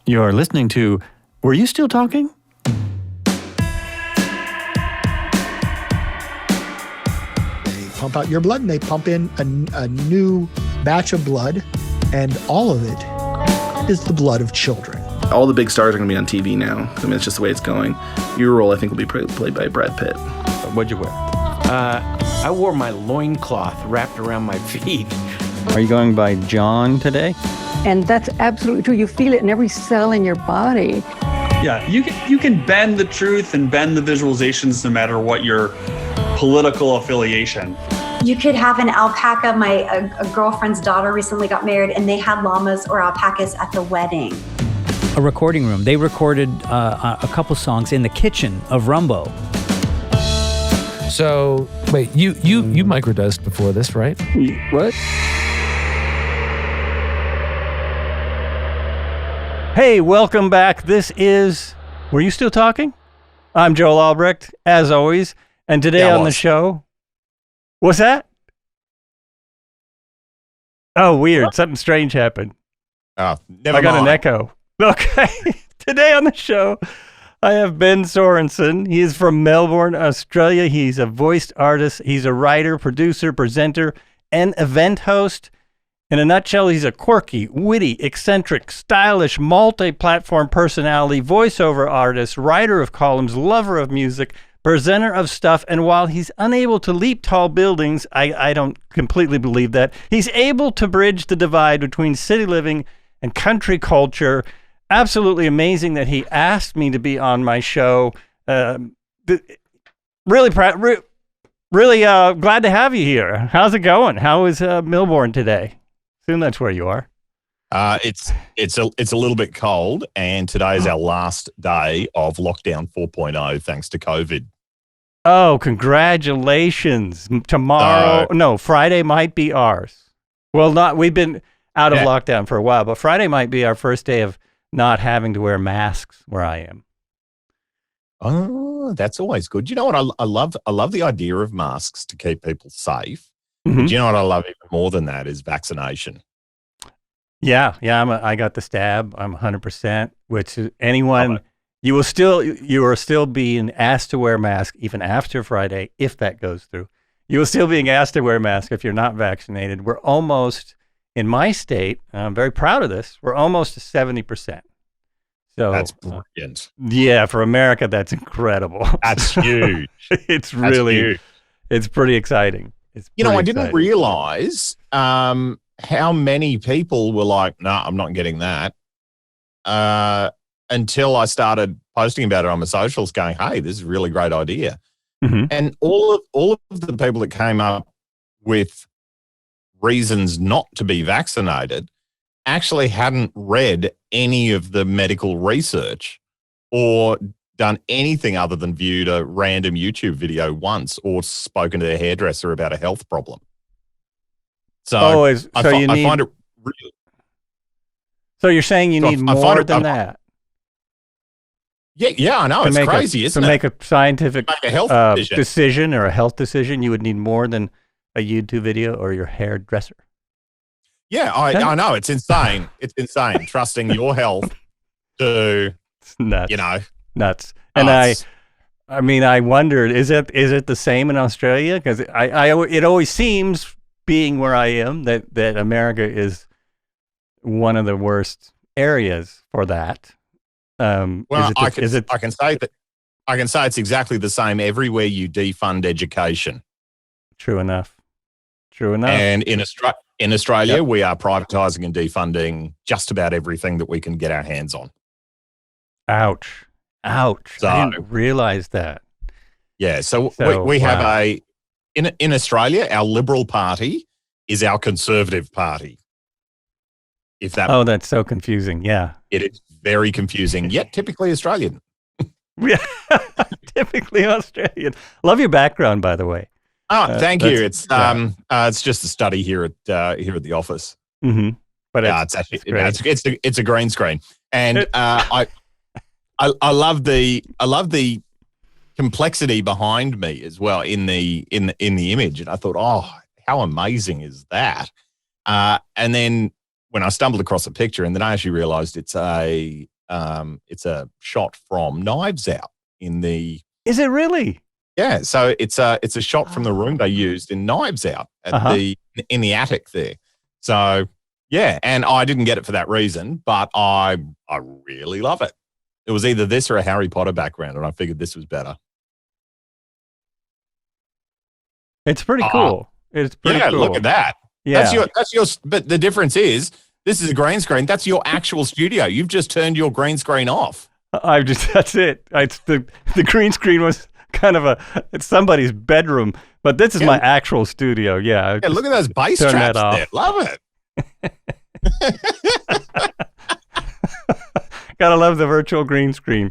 You're listening to Were You Still Talking? They pump out your blood and they pump in a new batch of blood, and all of it is the blood of children. All the big stars are going to be on TV now. I mean, it's just the way it's going. Your role, I think, will be played by Brad Pitt. What'd you wear? I wore my loincloth wrapped around my feet. Are you going by John today? And that's absolutely true. You feel it in every cell in your body. Yeah, you can bend the truth and bend the visualizations no matter what your political affiliation. You could have an alpaca. A girlfriend's daughter recently got married and they had llamas or alpacas at the wedding. A recording room. They recorded a couple songs in the kitchen of Rumbo. So, wait, you microdosed before this, right? What? Hey, welcome back. This is Were You Still Talking? I'm Joel Albrecht, as always. And today on the show... What's that? Oh, weird. What? Something strange happened. Oh, never I got mind. an echo. Okay. Today on the show, I have Ben Sorensen. He is from Melbourne, Australia. He's a voiced artist. He's a writer, producer, presenter, and event host. In a nutshell, he's a quirky, witty, eccentric, stylish, multi-platform personality, voiceover artist, writer of columns, lover of music, presenter of stuff, and while he's unable to leap tall buildings, I don't completely believe that, he's able to bridge the divide between city living and country culture. Absolutely amazing that he asked me to be on my show. Really glad to have you here. How's it going? How is Melbourne today? Assume that's where you are. It's a little bit cold, and today is our last day of lockdown 4.0 thanks to COVID. Oh, congratulations. Friday might be ours. Well, we've been out of lockdown for a while, but Friday might be our first day of not having to wear masks where I am. Oh, that's always good. You know what? I love the idea of masks to keep people safe. Mm-hmm. But you know what I love even more than that is vaccination. Yeah. I got the stab. I'm 100%. Which anyone, you are still being asked to wear a mask even after Friday if that goes through. You are still being asked to wear a mask if you're not vaccinated. We're almost in my state. And I'm very proud of this. We're almost to 70%. So that's brilliant. Yeah, for America, that's incredible. That's huge. It's pretty exciting. I didn't realize how many people were like, no, I'm not getting that. Until I started posting about it on my socials going, hey, this is a really great idea. Mm-hmm. And all of the people that came up with reasons not to be vaccinated actually hadn't read any of the medical research or done anything other than viewed a random YouTube video once or spoken to their hairdresser about a health problem. So, I find it really... So you're saying you need more than that? Yeah, I know. It's crazy, isn't it? To make a scientific a health decision or a health decision, you would need more than a YouTube video or your hairdresser. Yeah, I know. It's insane. It's insane. Trusting your health to, it's nuts. Nuts. And I wondered, is it the same in Australia? Because it always seems, being where I am, that America is one of the worst areas for that. I can say it's exactly the same everywhere you defund education. True enough. And in Australia, we are privatising and defunding just about everything that we can get our hands on. Ouch. So, I didn't realize that. Yeah. So we have in Australia, our Liberal Party is our Conservative Party. That's so confusing. Yeah. It is very confusing, yet typically Australian. Yeah. Typically Australian. Love your background, by the way. Oh, thank you. It's just a study here at the office. Mm-hmm. But it's a green screen, and I love the complexity behind me as well in the image, and I thought, oh, how amazing is that? And then when I stumbled across a picture, and then I actually realized it's a It's a shot from Knives Out in the. Is it really? Yeah, so it's a shot from the room they used in Knives Out at in the attic there. So yeah, and I didn't get it for that reason, but I really love it. It was either this or a Harry Potter background, and I figured this was better. It's pretty cool. It's pretty cool. Look at that. Yeah. That's your. But the difference is, this is a green screen. That's your actual studio. You've just turned your green screen off. That's it. It's the green screen was kind of it's somebody's bedroom, but this is my actual studio. Yeah. Yeah. Look at those bass traps there. Love it. Gotta love the virtual green screen.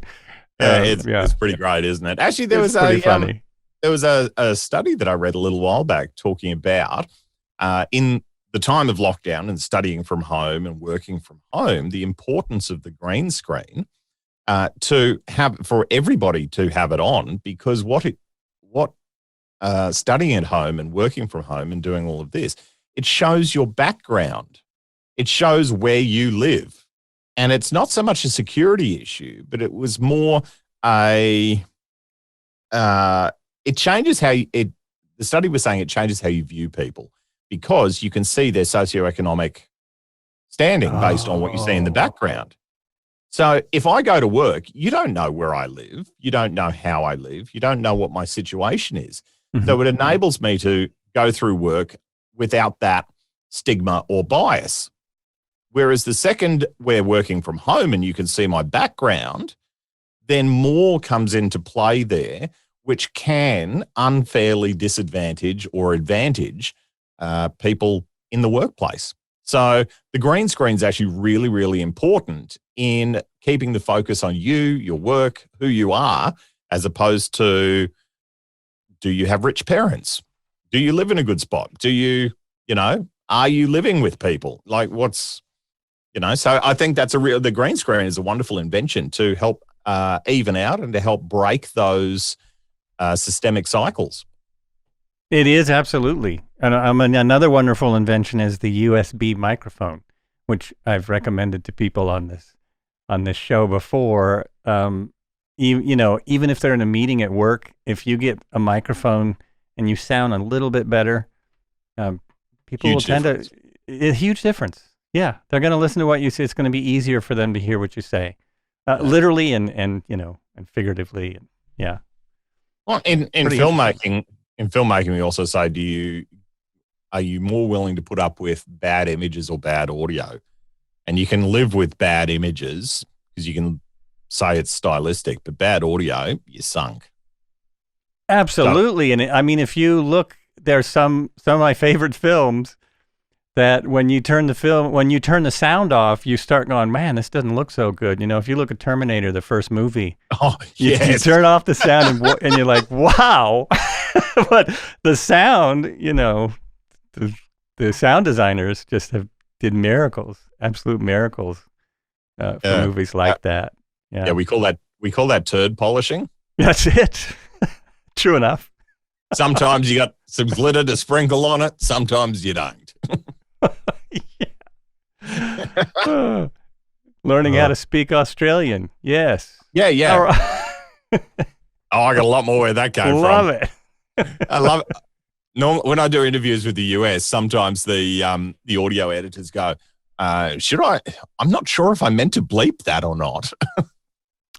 It's pretty great, isn't it? Actually, there was a study that I read a little while back talking about in the time of lockdown and studying from home and working from home, the importance of the green screen to have for everybody to have it on, because what studying at home and working from home and doing all of this, it shows your background. It shows where you live. And it's not so much a security issue, but it was more it changes the study was saying it changes how you view people, because you can see their socioeconomic standing based on what you see in the background. So if I go to work, you don't know where I live. You don't know how I live. You don't know what my situation is. Mm-hmm. So it enables me to go through work without that stigma or bias. Whereas the second we're working from home and you can see my background, then more comes into play there, which can unfairly disadvantage or advantage people in the workplace. So the green screen is actually really, really important in keeping the focus on you, your work, who you are, as opposed to, do you have rich parents? Do you live in a good spot? Do you, are you living with people? Like so I think the green screen is a wonderful invention to help even out and to help break those systemic cycles. It is, absolutely. And another wonderful invention is the USB microphone, which I've recommended to people on this show before. Even if they're in a meeting at work, if you get a microphone and you sound a little bit better, people will tend to. A huge difference. Yeah, they're going to listen to what you say. It's going to be easier for them to hear what you say, literally and figuratively. Yeah. Well, in filmmaking. In filmmaking, we also say, are you more willing to put up with bad images or bad audio? And you can live with bad images because you can say it's stylistic, but bad audio, you're sunk. Absolutely. So, and if you look, there's some of my favorite films that when you turn the sound off, you start going, man, this doesn't look so good. If you look at Terminator, the first movie, you turn off the sound and you're like, wow. But the sound, the sound designers just did miracles, absolute miracles for movies like that. Yeah, we call that turd polishing. That's it. True enough. Sometimes you got some glitter to sprinkle on it. Sometimes you don't. Learning how to speak Australian. Yes. Yeah. I got a lot more where that came from. Love it. I love it. No, when I do interviews with the US, sometimes the audio editors go, should I? I'm not sure if I meant to bleep that or not.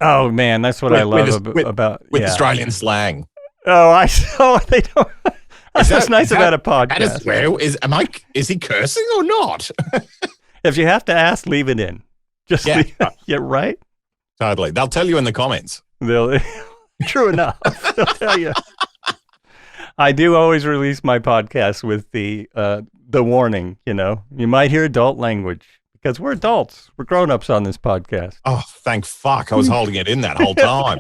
Oh man, that's what I love about Australian slang. Oh, they don't. That's nice about a podcast. Is he cursing or not? If you have to ask, leave it in. Just yeah, right. Totally. They'll tell you in the comments. True enough. They'll tell you. I do always release my podcast with the warning. You might hear adult language because we're adults. We're grown-ups on this podcast. Oh, thank fuck! I was holding it in that whole time.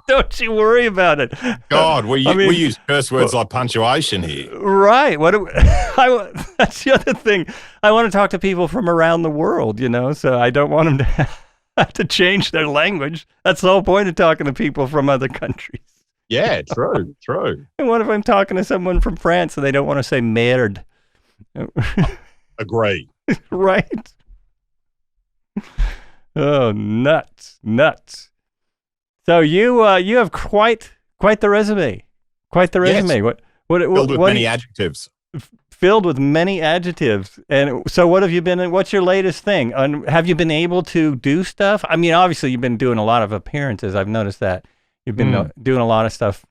Don't you worry about it. God, we use curse words like punctuation here. Right. That's the other thing. I want to talk to people from around the world, so I don't want them to have to change their language. That's the whole point of talking to people from other countries. Yeah, true. And what if I'm talking to someone from France and they don't want to say merde? Agree. Right. Oh, nuts. So you have quite the resume. Quite the resume. Yes. What Filled with many adjectives. Filled with many adjectives. And so what have you been, what's your latest thing? Have you been able to do stuff? I mean, obviously you've been doing a lot of appearances. I've noticed that. You've been doing a lot of stuff.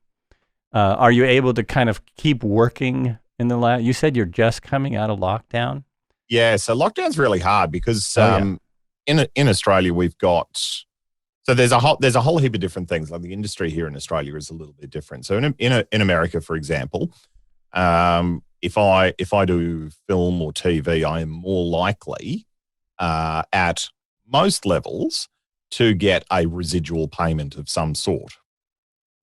Are you able to kind of keep working in the lab? You said you're just coming out of lockdown? Yeah, so lockdown's really hard because in Australia we've got, so there's a whole heap of different things. Like the industry here in Australia is a little bit different. So in America, for example, if I do film or TV, I am more likely at most levels to get a residual payment of some sort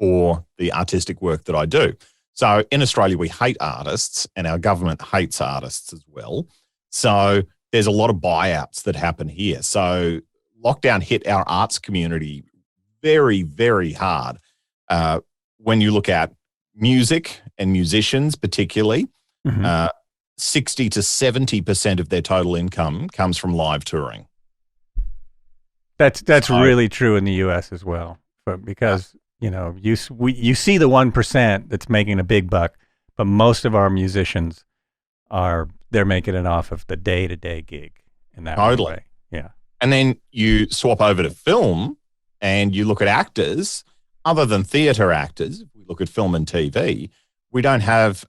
for the artistic work that I do. So in Australia, we hate artists and our government hates artists as well. So there's a lot of buyouts that happen here. So lockdown hit our arts community very, very hard. When you look at music and musicians particularly, 60 to 70% of their total income comes from live touring. That's really true in the U.S. as well, because you know you see the 1% that's making a big buck, but most of our musicians they're making it off of the day-to-day gig in that way. Yeah. And then you swap over to film and you look at actors, other than theatre actors, if we look at film and TV, we don't have,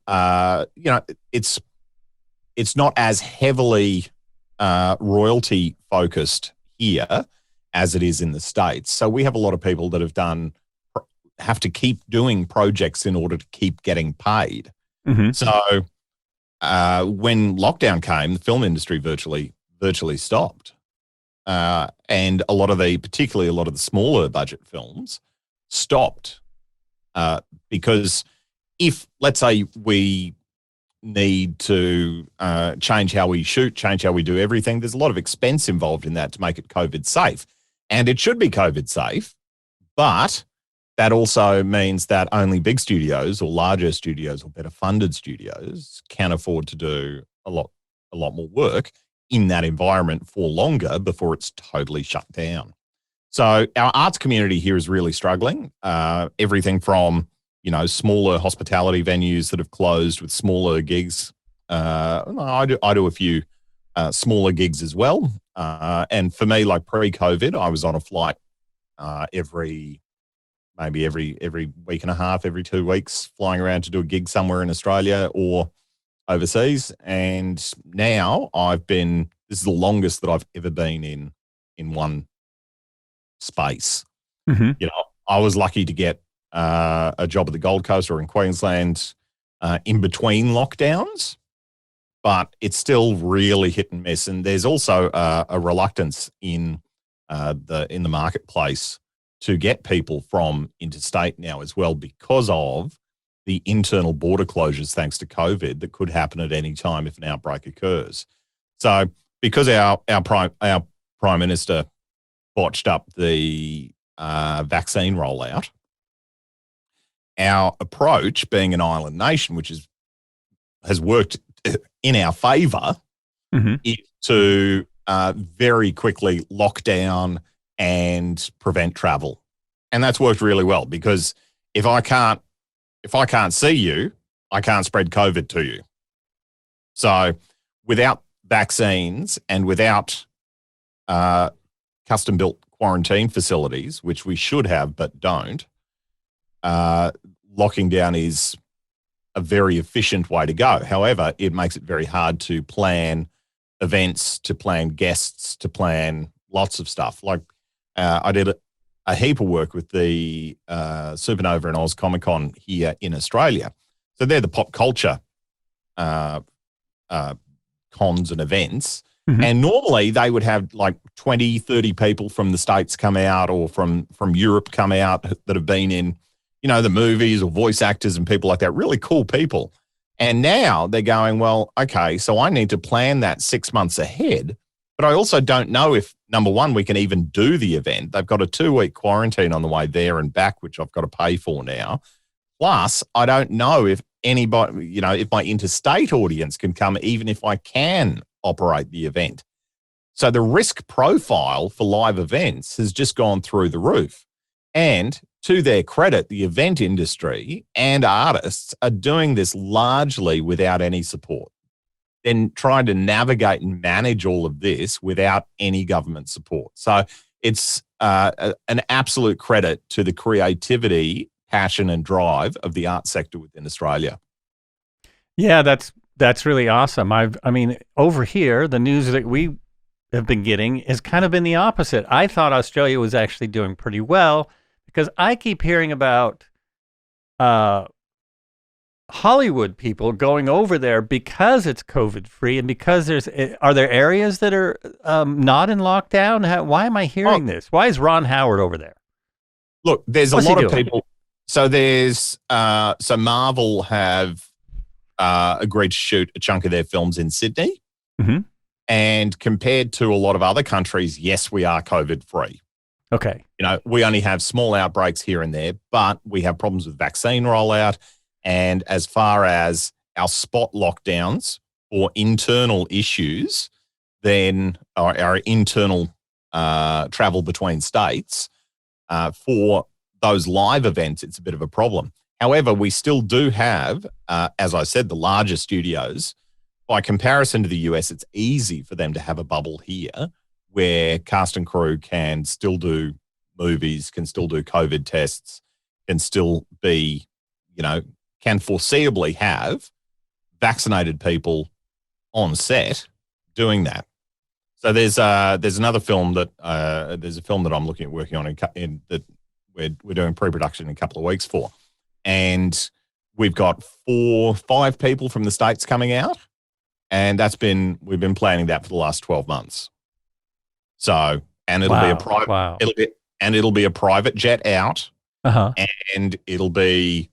it's not as heavily royalty focused here as it is in the States. So we have a lot of people that have to keep doing projects in order to keep getting paid. So when lockdown came, the film industry virtually stopped. And particularly a lot of the smaller budget films stopped because if, let's say, we need to change how we shoot, change how we do everything, there's a lot of expense involved in that to make it COVID safe. And it should be COVID safe, but that also means that only big studios or larger studios or better funded studios can afford to do a lot more work in that environment for longer before it's totally shut down. So our arts community here is really struggling. Everything from, smaller hospitality venues that have closed with smaller gigs. I do a few smaller gigs as well. And for me, like pre-COVID, I was on a flight every week and a half, every 2 weeks, flying around to do a gig somewhere in Australia or overseas. And now this is the longest that I've ever been in one space. I was lucky to get a job at the Gold Coast or in Queensland in between lockdowns, but it's still really hit and miss. And there's also a reluctance in the marketplace to get people from interstate now as well because of the internal border closures thanks to COVID that could happen at any time if an outbreak occurs. So because our Prime Minister botched up the vaccine rollout, our approach, being an island nation, which has worked in our favour, is to very quickly lock down and prevent travel. And that's worked really well because if I can't see you, I can't spread COVID to you. So without vaccines and without custom-built quarantine facilities, which we should have but don't, locking down is a very efficient way to go. However, it makes it very hard to plan events, to plan guests, to plan lots of stuff. Like I did a heap of work with the Supernova and Oz Comic Con here in Australia. So they're the pop culture cons and events. And normally they would have like 20, 30 people from the States come out or from Europe come out that have been in, the movies or voice actors and people like that, really cool people. And now they're going, well, okay, so I need to plan that 6 months ahead, but I also don't know if, number one, we can even do the event. They've got a 2-week quarantine on the way there and back, which I've got to pay for now. Plus, I don't know if anybody, if my interstate audience can come, even if I can operate the event. So the risk profile for live events has just gone through the roof. And to their credit, the event industry and artists are doing this largely without any support. Then trying to navigate and manage all of this without any government support. So it's an absolute credit to the creativity, passion, and drive of the art sector within Australia. Yeah, that's really awesome. I mean, over here, the news that we have been getting has kind of been the opposite. I thought Australia was actually doing pretty well because I keep hearing about Hollywood people going over there because it's COVID free and because are there areas that are not in lockdown? Why am I hearing this? Why is Ron Howard over there? Look, there's What's a lot he of doing? people. So there's so Marvel have agreed to shoot a chunk of their films in Sydney. Mm-hmm. And compared to a lot of other countries, yes, we are COVID free. Okay. We only have small outbreaks here and there, but we have problems with vaccine rollout. And as far as our spot lockdowns or internal issues, then our internal travel between states, for those live events, it's a bit of a problem. However, we still do have, as I said, the larger studios. By comparison to the US, it's easy for them to have a bubble here where cast and crew can still do movies, can still do COVID tests, can still be, can foreseeably have vaccinated people on set doing that. So there's another film that there's a film that I'm working on in that we're doing pre-production in a couple of weeks for, and we've got 4-5 people from the States coming out. And we've been planning that for the last 12 months. So, and it'll be a private, it'll be a private jet out, and it'll be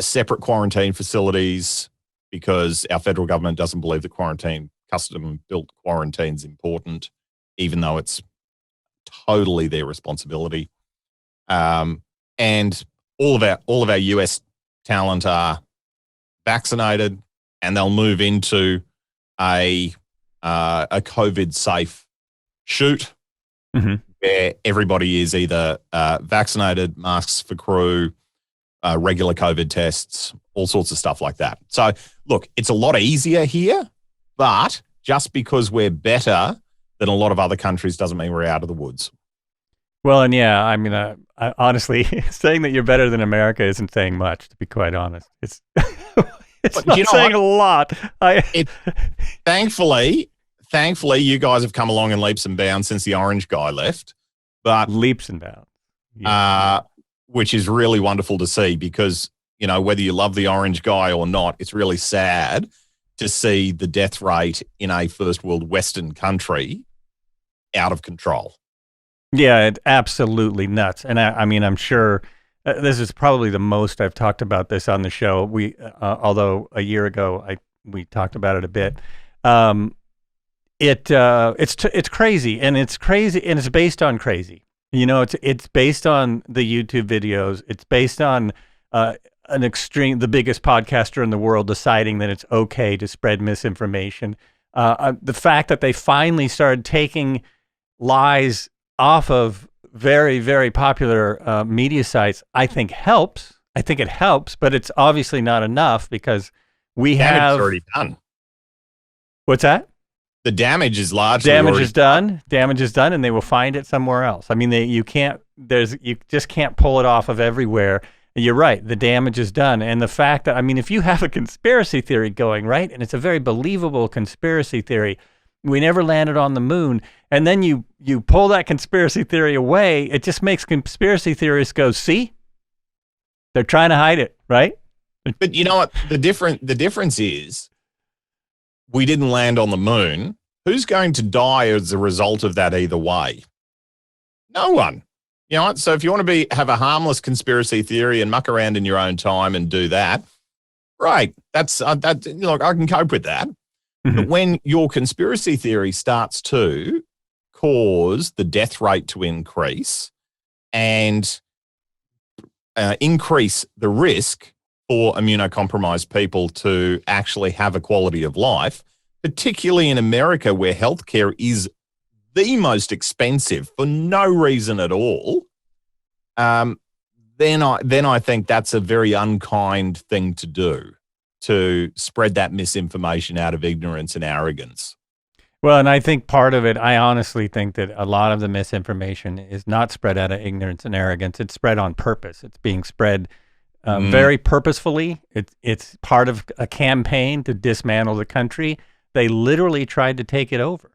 separate quarantine facilities because our federal government doesn't believe that custom-built quarantine is important, even though it's totally their responsibility. And all of our US talent are vaccinated, and they'll move into a COVID safe shoot where everybody is either vaccinated, masks for crew, regular COVID tests, all sorts of stuff like that. So look, it's a lot easier here, but just because we're better than a lot of other countries doesn't mean we're out of the woods. Well, and yeah, I mean, I honestly, saying that you're better than America isn't saying much, to be quite honest. It's not saying a lot. Thankfully, you guys have come along in leaps and bounds since the orange guy left. But leaps and bounds, which is really wonderful to see because, whether you love the orange guy or not, it's really sad to see the death rate in a first world Western country out of control. Yeah, it's absolutely nuts. And I mean, I'm sure this is probably the most I've talked about this on the show. Although a year ago we talked about it a bit. It's crazy, and it's based on crazy. It's based on the YouTube videos. It's based on the biggest podcaster in the world deciding that it's okay to spread misinformation. The fact that they finally started taking lies off of very, very popular media sites, I think helps. I think it helps, but it's obviously not enough because we have already done. What's that? The damage is largely done. Damage is done, and they will find it somewhere else. I mean, you just can't pull it off of everywhere. You're right. The damage is done, and the fact that if you have a conspiracy theory going, right, and it's a very believable conspiracy theory, we never landed on the moon, and then you pull that conspiracy theory away, it just makes conspiracy theorists go, see, they're trying to hide it, right? But you know what? The difference is we didn't land on the moon. Who's going to die as a result of that either way? No one. You know what? So if you want to have a harmless conspiracy theory and muck around in your own time and do that, right? That's look, I can cope with that. Mm-hmm. But when your conspiracy theory starts to cause the death rate to increase and increase the risk for immunocompromised people to actually have a quality of life, particularly in America where healthcare is the most expensive for no reason at all, then I think that's a very unkind thing to do, to spread that misinformation out of ignorance and arrogance. Well, and I think part of it, I honestly think that a lot of the misinformation is not spread out of ignorance and arrogance. It's spread on purpose. It's being spread very purposefully. It's part of a campaign to dismantle the country. They literally tried to take it over.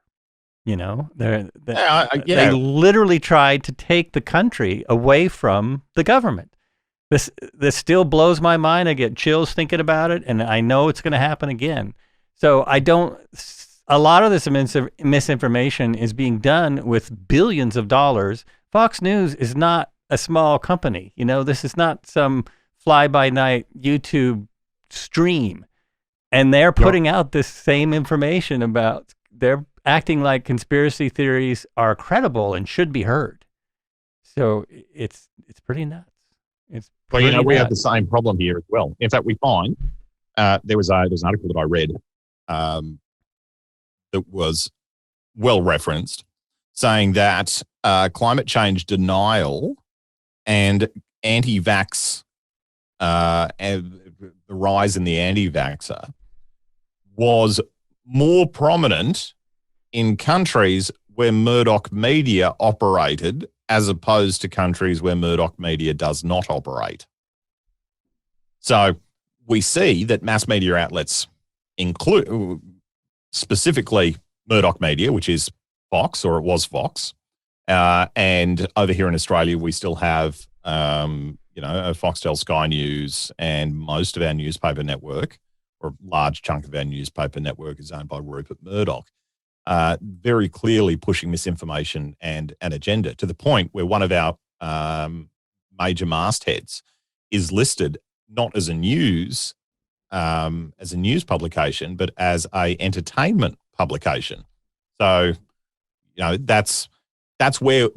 You know, they literally tried to take the country away from the government. This still blows my mind. I get chills thinking about it, and I know it's going to happen again. So a lot of this misinformation is being done with billions of dollars. Fox News is not a small company. You know, this is not some fly-by-night YouTube stream. And they're putting out this same information about, they're acting like conspiracy theories are credible and should be heard. So it's pretty nuts. Well, you know, we have the same problem here as well. In fact, we find there was an article that I read that was well referenced, saying that climate change denial and anti-vax, and the rise in the anti-vaxxer was more prominent in countries where Murdoch media operated, as opposed to countries where Murdoch media does not operate. So we see that mass media outlets include, specifically Murdoch media, which is Fox, or it was Fox, and over here in Australia, we still have, Foxtel, Sky News, and most of our newspaper network, or a large chunk of our newspaper network, is owned by Rupert Murdoch. Very clearly pushing misinformation and an agenda, to the point where one of our major mastheads is listed not as a news publication, but as a entertainment publication. So, you know, that's where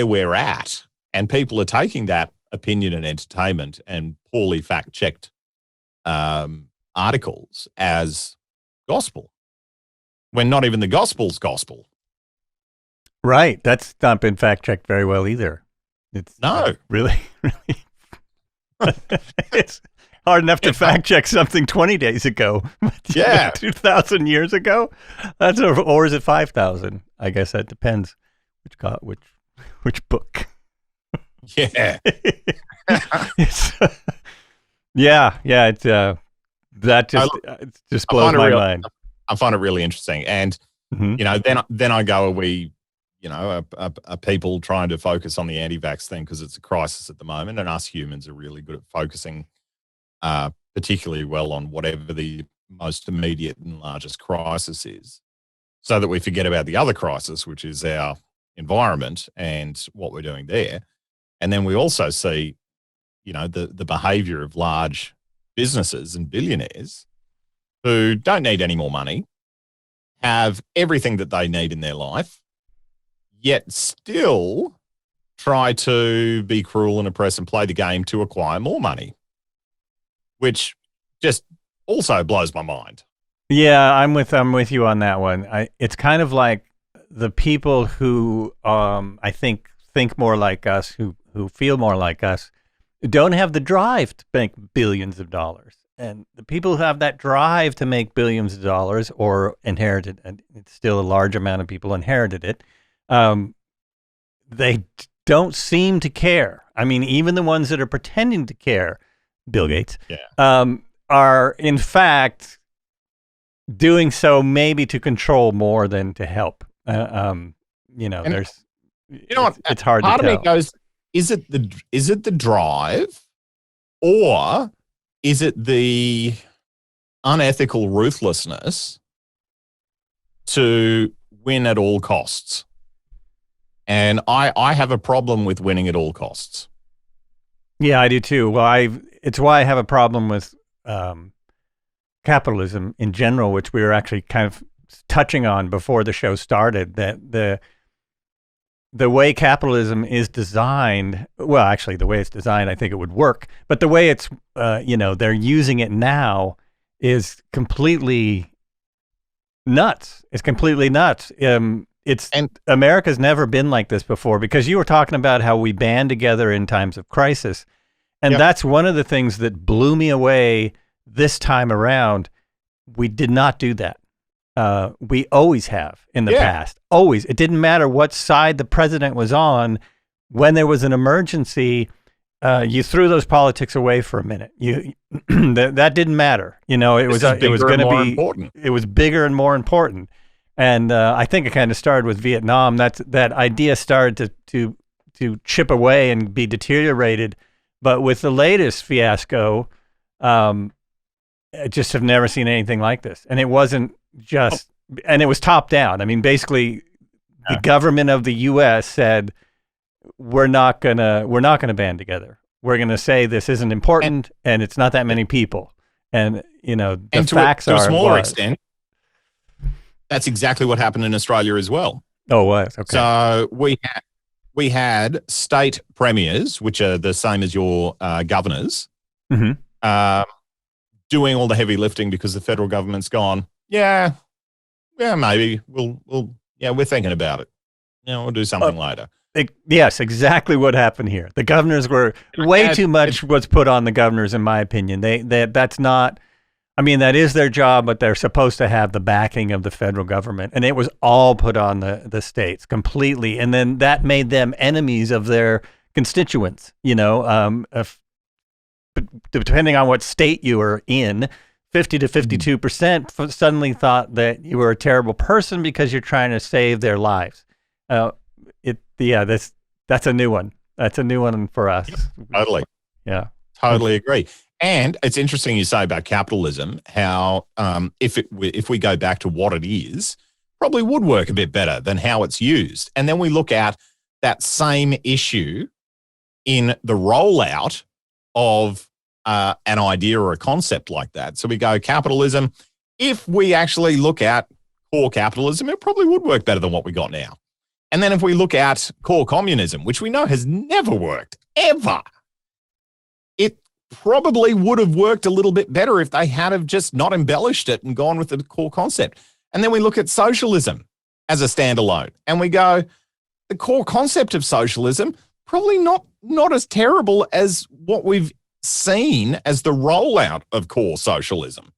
we're at, and people are taking that opinion and entertainment and poorly fact-checked articles as gospel, when not even the gospel's gospel. Right. That's not been fact-checked very well either. It's really. It's hard enough to fact-check something 20 days ago. Yeah. 2,000 years ago? Or is it 5,000? I guess that depends which book. Yeah. It just blows my mind. I find it really interesting. And, you know, then I go, are people trying to focus on the anti-vax thing because it's a crisis at the moment, and us humans are really good at focusing particularly well on whatever the most immediate and largest crisis is, so that we forget about the other crisis, which is our environment and what we're doing there. And then we also see, you know, the behavior of large businesses and billionaires who don't need any more money, have everything that they need in their life, yet still try to be cruel and oppress and play the game to acquire more money, which just also blows my mind. Yeah, I'm with you on that one. It's kind of like the people who I think more like us, who feel more like us, don't have the drive to make billions of dollars. And the people who have that drive to make billions of dollars, or inherited, and it's still a large amount of people inherited it, they don't seem to care. I mean, even the ones that are pretending to care, Bill Gates, are in fact doing so maybe to control more than to help. You know, and there's, you know what, it's hard to tell. Part of me goes, is it the drive, or is it the unethical ruthlessness to win at all costs? And I have a problem with winning at all costs. Yeah, I do too. Well, it's why I have a problem with capitalism in general, which we were actually kind of touching on before the show started, that the way capitalism is designed, well, actually the way it's designed, I think it would work, but the way it's, they're using it now is completely nuts. It's completely nuts. America's never been like this before, because you were talking about how we band together in times of crisis. And that's one of the things that blew me away this time around. We did not do that. We always have in the past. Always. It didn't matter what side the president was on. When there was an emergency, you threw those politics away for a minute. That didn't matter. You know, it was going to be important. It was bigger and more important. And I think it kind of started with Vietnam. That idea started to chip away and be deteriorated. But with the latest fiasco, I just have never seen anything like this. And it wasn't just, and it was top down. I mean, basically, the government of the U.S. said, we're not gonna band together. We're gonna say this isn't important, and it's not that many people. And you know, the facts are to a smaller extent. That's exactly what happened in Australia as well. Oh, what? Okay. So we had state premiers, which are the same as your governors, doing all the heavy lifting because the federal government's gone. Yeah, maybe we're thinking about it. We'll do something later. Yes, exactly what happened here. The governors were way too much was put on the governors, in my opinion. That's not. I mean, that is their job, but they're supposed to have the backing of the federal government, and it was all put on the states completely, and then that made them enemies of their constituents. You know, depending on what state you were in, 50 to 52% suddenly thought that you were a terrible person because you're trying to save their lives. That's a new one. That's a new one for us. Totally. Yeah. Totally agree. And it's interesting you say about capitalism, how if we go back to what it is, probably would work a bit better than how it's used. And then we look at that same issue in the rollout of an idea or a concept like that. So we go capitalism. If we actually look at core capitalism, it probably would work better than what we got now. And then if we look at core communism, which we know has never worked, ever, it probably would have worked a little bit better if they had have just not embellished it and gone with the core concept. And then we look at socialism as a standalone and we go, the core concept of socialism, probably not as terrible as what we've seen as the rollout of core socialism.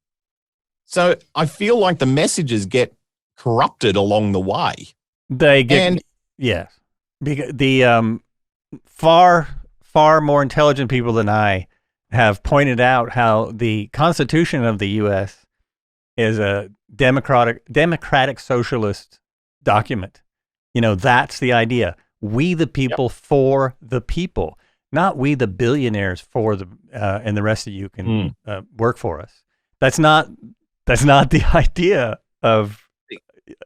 So I feel like the messages get corrupted along the way. They get, yes. The far more intelligent people than I have pointed out how the Constitution of the U.S. is a democratic socialist document. You know, that's the idea. We the people for the people, not we the billionaires for the and the rest of you can work for us. That's not the idea of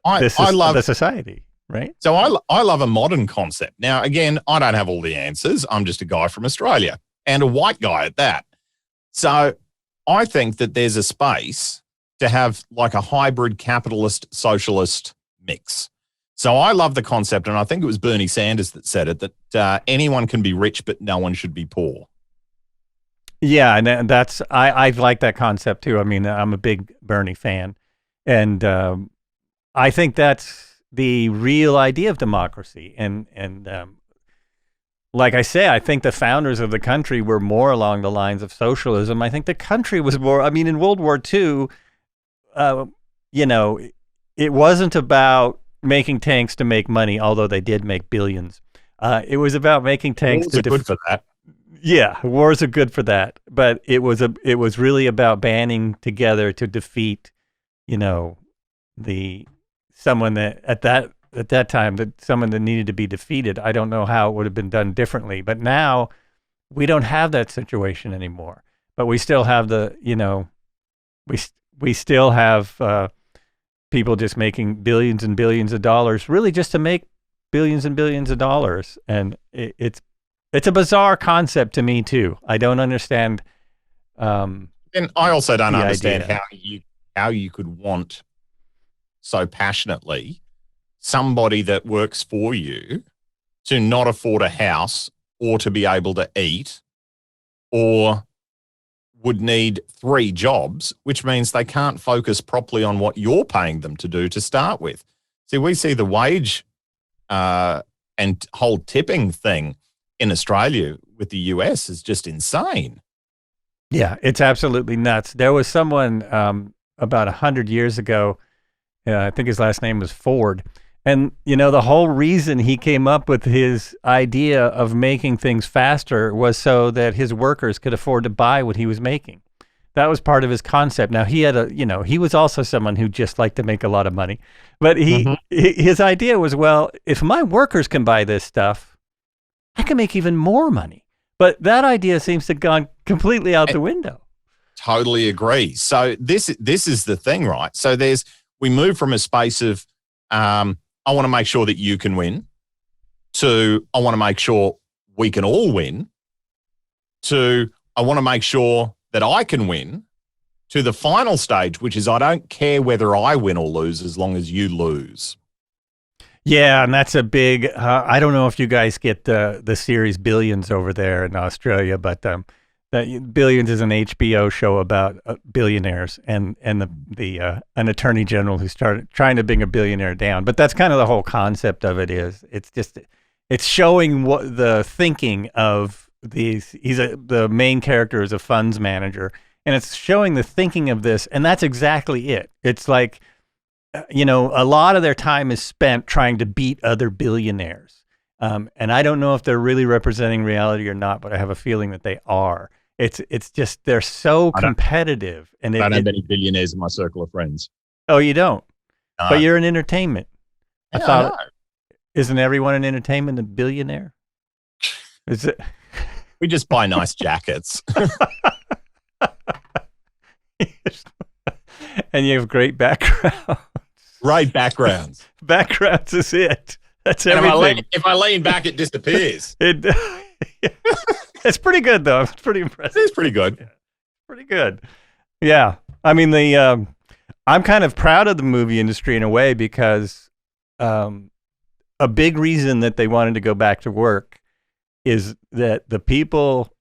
the society. Right. So I love a modern concept. Now, again, I don't have all the answers. I'm just a guy from Australia and a white guy at that. So I think that there's a space to have like a hybrid capitalist socialist mix. So I love the concept, and I think it was Bernie Sanders that said it, that anyone can be rich, but no one should be poor. Yeah, and that's I like that concept too. I mean, I'm a big Bernie fan, and I think that's the real idea of democracy. And like I say, I think the founders of the country were more along the lines of socialism. I think the country was more, I mean, in World War II, you know, it wasn't about making tanks to make money, although they did make billions. It was about making tanks Wars are good for that. Yeah, wars are good for that. But it was really about banding together to defeat, you know, someone that at that time, that someone that needed to be defeated. I don't know how it would have been done differently, but now we don't have that situation anymore. But we still have we still have people just making billions and billions of dollars, really just to make billions and billions of dollars. And it's a bizarre concept to me too. I don't understand. And I also don't understand how you could want so passionately somebody that works for you to not afford a house or to be able to eat, or would need 3 jobs, which means they can't focus properly on what you're paying them to do to start with. See, we see the wage and whole tipping thing in Australia with the US is just insane. Yeah, it's absolutely nuts. There was someone about 100 years ago, I think his last name was Ford. And, the whole reason he came up with his idea of making things faster was so that his workers could afford to buy what he was making. That was part of his concept. Now, he had he was also someone who just liked to make a lot of money. But his idea was, well, if my workers can buy this stuff, I can make even more money. But that idea seems to have gone completely out the window. Totally agree. So this is the thing, right? So we move from a space of I want to make sure that you can win to I want to make sure we can all win to I want to make sure that I can win to the final stage, which is I don't care whether I win or lose as long as you lose. Yeah, and that's a big. I don't know if you guys get the series Billions over there in Australia, but that Billions is an HBO show about billionaires and the an attorney general who started trying to bring a billionaire down. But that's kind of the whole concept of it. It's showing what the thinking of these. The main character is a funds manager, and it's showing the thinking of this, and that's exactly it. It's like, a lot of their time is spent trying to beat other billionaires. And I don't know if they're really representing reality or not, but I have a feeling that they are. It's just, they're so competitive. And I don't have any billionaires in my circle of friends. Oh, you don't? No. But you're in entertainment. Yeah, I thought, isn't everyone in entertainment a billionaire? Is it? We just buy nice jackets. And you have great backgrounds. Great backgrounds. Backgrounds is it. That's everything. If I lean back, it disappears. It's pretty good, though. It's pretty impressive. It is pretty good. Yeah, pretty good. Yeah. I mean, I'm kind of proud of the movie industry in a way because a big reason that they wanted to go back to work is that the people,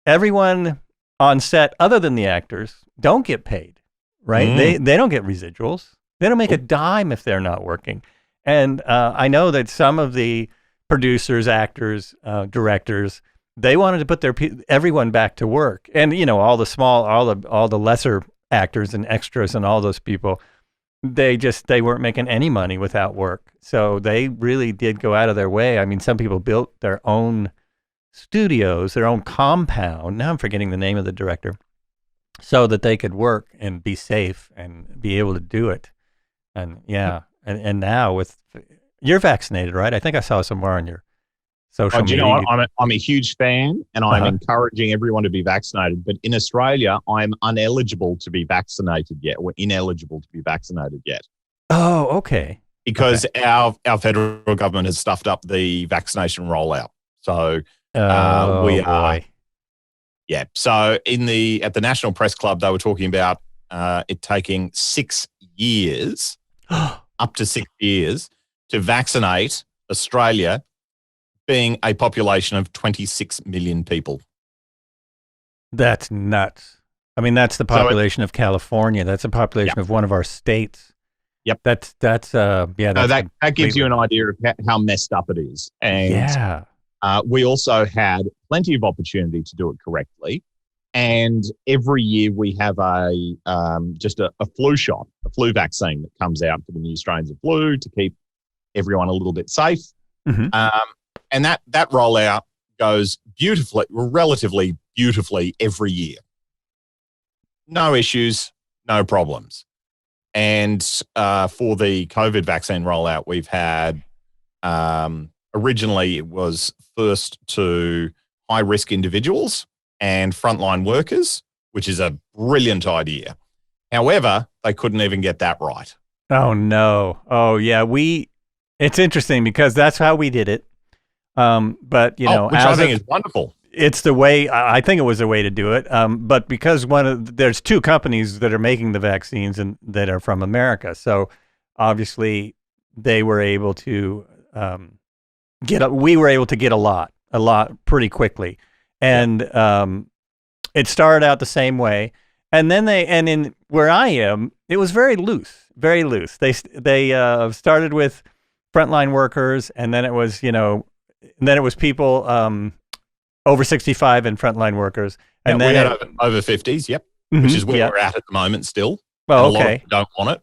everyone on set other than the actors, don't get paid, right? They don't get residuals. They don't make a dime if they're not working. And I know that some of the producers, actors, directors, they wanted to put everyone back to work. And, all the lesser actors and extras and all those people, they weren't making any money without work. So they really did go out of their way. I mean, some people built their own studios, their own compound. Now I'm forgetting the name of the director, so that they could work and be safe and be able to do it. And yeah, and now you're vaccinated, right? I think I saw somewhere on your social media. I'm a huge fan, and I'm encouraging everyone to be vaccinated. But in Australia, I'm ineligible to be vaccinated yet. We're ineligible to be vaccinated yet. Oh, okay. Because our federal government has stuffed up the vaccination rollout. So we are. Boy. Yeah. So at the National Press Club, they were talking about it taking 6 years, up to 6 years, to vaccinate Australia, being a population of 26 million people. That's nuts. I mean, that's the population of California. That's the population of one of our states. Yep. That gives you an idea of how messed up it is. And yeah. We also had plenty of opportunity to do it correctly. And every year we have just a flu shot, a flu vaccine that comes out for the new strains of flu to keep everyone a little bit safe. Mm-hmm. And that rollout goes relatively beautifully every year. No issues, no problems. And for the COVID vaccine rollout, we've had originally it was first to high-risk individuals and frontline workers, which is a brilliant idea. However, they couldn't even get that right. Oh, no. Oh, yeah. It's interesting because that's how we did it. But, which I think is wonderful. It's the way, I think it was the way to do it. But because there's two companies that are making the vaccines and that are from America. So obviously they were able to we were able to get a lot pretty quickly. And it started out the same way. And then in where I am, it was very loose very loose. They started with frontline workers, and then it was people over 65 and frontline workers, and then we had over 50s. Yep, which is where we're at the moment still. Well, and a lot okay, of them don't want it.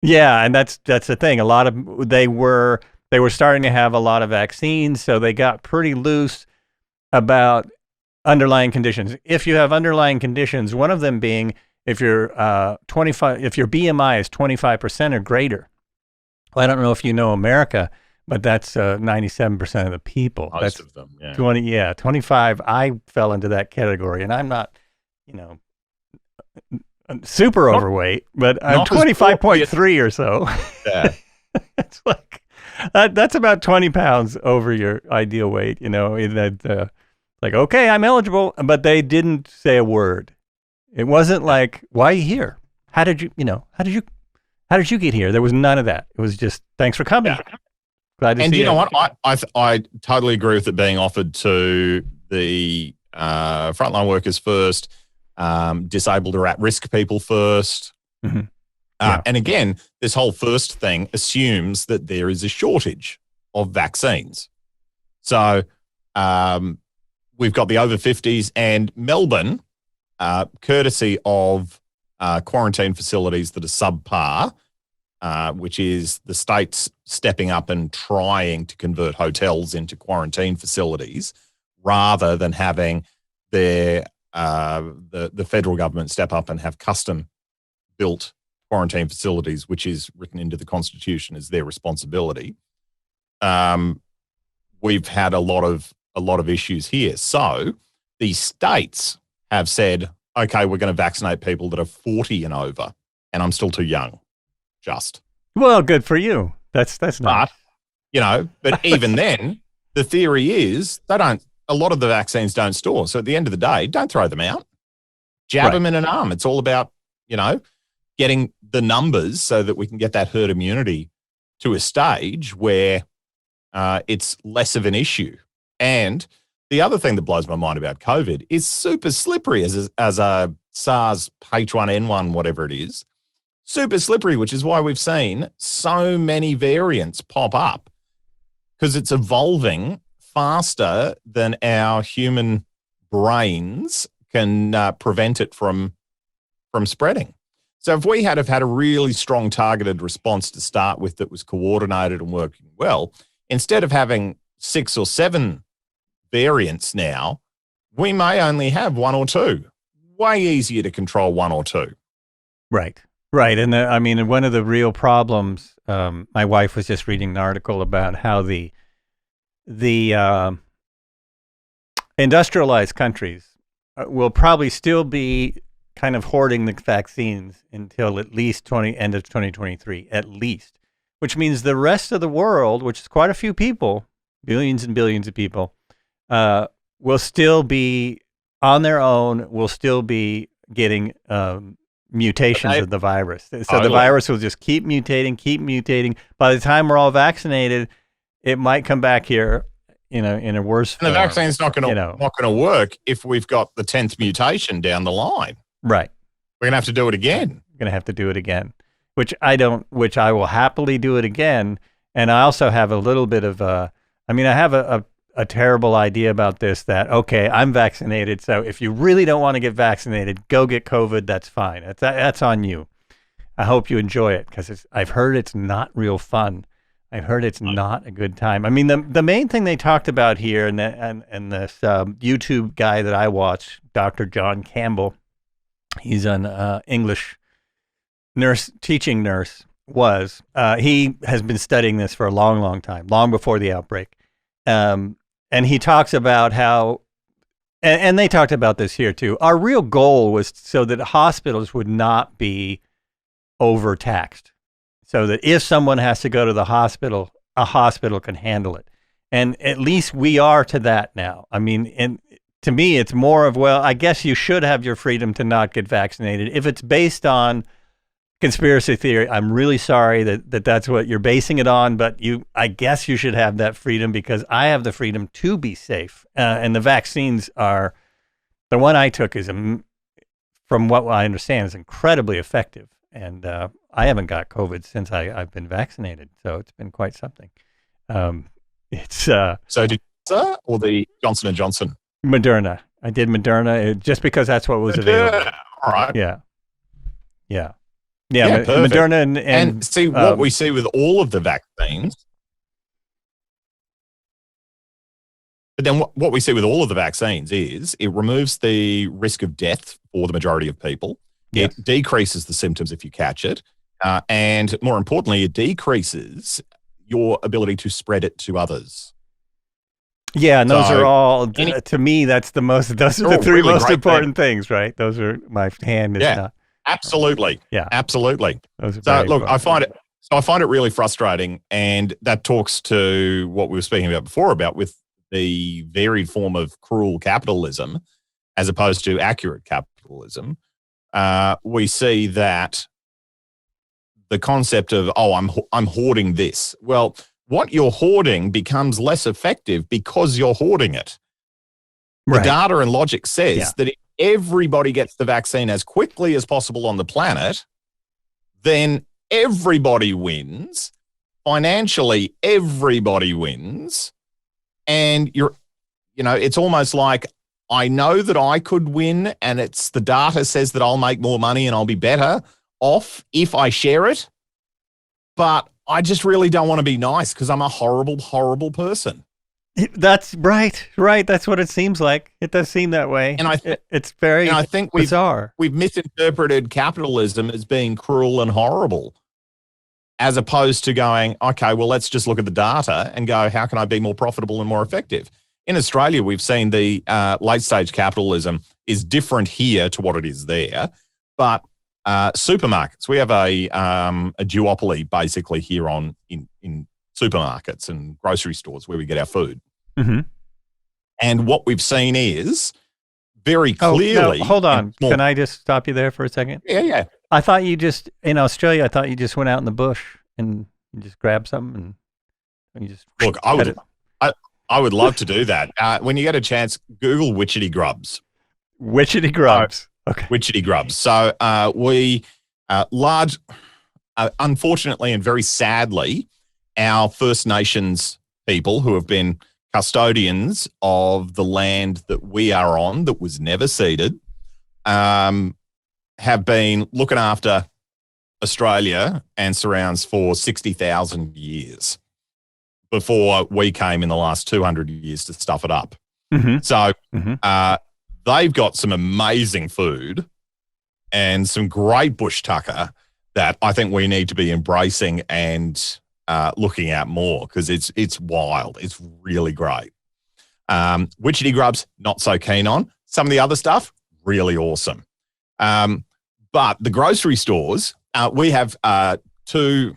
Yeah, and that's the thing. A lot of they were starting to have a lot of vaccines, so they got pretty loose about underlying conditions. If you have underlying conditions, one of them being if you're 25, if your BMI is 25% or greater. Well, I don't know if you know America, but that's 97% of the people. Most of them, yeah. 25. I fell into that category, and I'm not, super overweight, but I'm 25.3 or so. Yeah. It's like that's about 20 pounds over your ideal weight. Like, okay, I'm eligible, but they didn't say a word. It wasn't like, why are you here? How did you get here? There was none of that. It was just, thanks for coming. Yeah. Glad to see you. And you know what? I totally agree with it being offered to the frontline workers first, disabled or at-risk people first. Mm-hmm. And again, this whole first thing assumes that there is a shortage of vaccines. So we've got the over 50s, and Melbourne, courtesy of quarantine facilities that are subpar, which is the states stepping up and trying to convert hotels into quarantine facilities rather than having the federal government step up and have custom-built quarantine facilities, which is written into the Constitution as their responsibility. We've had a lot of issues here. So the states have said, okay, we're going to vaccinate people that are 40 and over, and I'm still too young. Well, good for you. That's not. But even then, the theory is a lot of the vaccines don't store. So at the end of the day, don't throw them out. Jab them in an arm. It's all about, getting the numbers so that we can get that herd immunity to a stage where it's less of an issue. And the other thing that blows my mind about COVID is super slippery as a SARS H1N1, whatever it is. Super slippery, which is why we've seen so many variants pop up, because it's evolving faster than our human brains can prevent it from spreading. So if we had a really strong targeted response to start with that was coordinated and working well, instead of having 6 or 7 variants now, we may only have 1 or 2. Way easier to control 1 or 2. Right. And one of the real problems, my wife was just reading an article about how the industrialized countries will probably still be kind of hoarding the vaccines until at least end of 2023, at least, which means the rest of the world, which is quite a few people, billions and billions of people, will still be on their own, will still be getting mutations of the virus. So the virus will just keep mutating. By the time we're all vaccinated, it might come back here in a worse form. And the vaccine's not going to work if we've got the 10th mutation down the line. Right. We're going to have to do it again. We're going to have to do it again, which I will happily do it again. And I also have a little bit of I have a terrible idea about this that, okay, I'm vaccinated, so if you really don't want to get vaccinated, go get COVID, that's fine. That's on you. I hope you enjoy it, because I've heard it's not real fun. I've heard it's not a good time. I mean, the main thing they talked about here, and this YouTube guy that I watch, Dr. John Campbell, he's an English teaching nurse, he has been studying this for a long, long time, long before the outbreak. And he talks about how, and they talked about this here too, our real goal was so that hospitals would not be overtaxed, so that if someone has to go to the hospital, a hospital can handle it. And at least we are to that now. I mean, and to me, it's more of, well, I guess you should have your freedom to not get vaccinated. If it's based on conspiracy theory, I'm really sorry that that's what you're basing it on, but I guess you should have that freedom, because I have the freedom to be safe. And the vaccines the one I took is, from what I understand, is incredibly effective. And I haven't got COVID since I've been vaccinated, so it's been quite something. It's So did you or the Johnson & Johnson? Moderna. I did Moderna just because that's what was available. All right. Yeah. Perfect. Moderna and see what we see with all of the vaccines. But then what we see with all of the vaccines is it removes the risk of death for the majority of people. Yes. It decreases the symptoms if you catch it. And more importantly, it decreases your ability to spread it to others. Yeah, and those So, are all, to me, those are the three really most great important things, right? Those are, my hand is not. Absolutely. Yeah. Absolutely. Those are So very look, important. I find it really frustrating, and that talks to what we were speaking about before about with the varied form of cruel capitalism as opposed to accurate capitalism. We see that the concept of, I'm hoarding this. Well, what you're hoarding becomes less effective because you're hoarding it. The data and logic says that if everybody gets the vaccine as quickly as possible on the planet, then everybody wins. Financially, everybody wins. And it's almost like, I know that I could win, and it's the data says that I'll make more money and I'll be better off if I share it. But I just really don't want to be nice because I'm a horrible, horrible person. That's right. That's what it seems like. It does seem that way. And it's very I think bizarre. We've misinterpreted capitalism as being cruel and horrible, as opposed to going, okay, well, let's just look at the data and go, how can I be more profitable and more effective? In Australia, we've seen the late-stage capitalism is different here to what it is there. But supermarkets, we have a duopoly basically here in supermarkets and grocery stores where we get our food. Mm-hmm. And what we've seen is very clearly. No, hold on. Can I just stop you there for a second? Yeah. I thought in Australia, I thought you just went out in the bush and you just grabbed something and you just look. I would love to do that. When you get a chance, Google witchetty grubs. Witchetty grubs. Okay. Witchetty grubs. So we unfortunately and very sadly, our First Nations people who have been custodians of the land that we are on, that was never ceded, have been looking after Australia and surrounds for 60,000 years before we came in the last 200 years to stuff it up. Mm-hmm. So they've got some amazing food and some great bush tucker that I think we need to be embracing and looking at more, because it's wild. It's really great. Witchetty grubs, not so keen on. Some of the other stuff, really awesome. But the grocery stores, we have two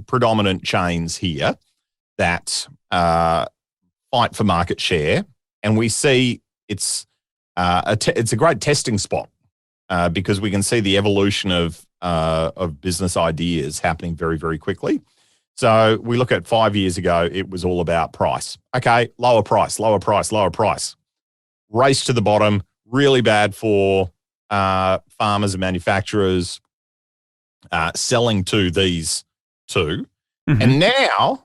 predominant chains here that fight for market share, and we see it's a great testing spot because we can see the evolution of business ideas happening very, very quickly. So we look at 5 years ago, it was all about price. Okay, lower price. Race to the bottom, really bad for farmers and manufacturers selling to these two. Mm-hmm. And now,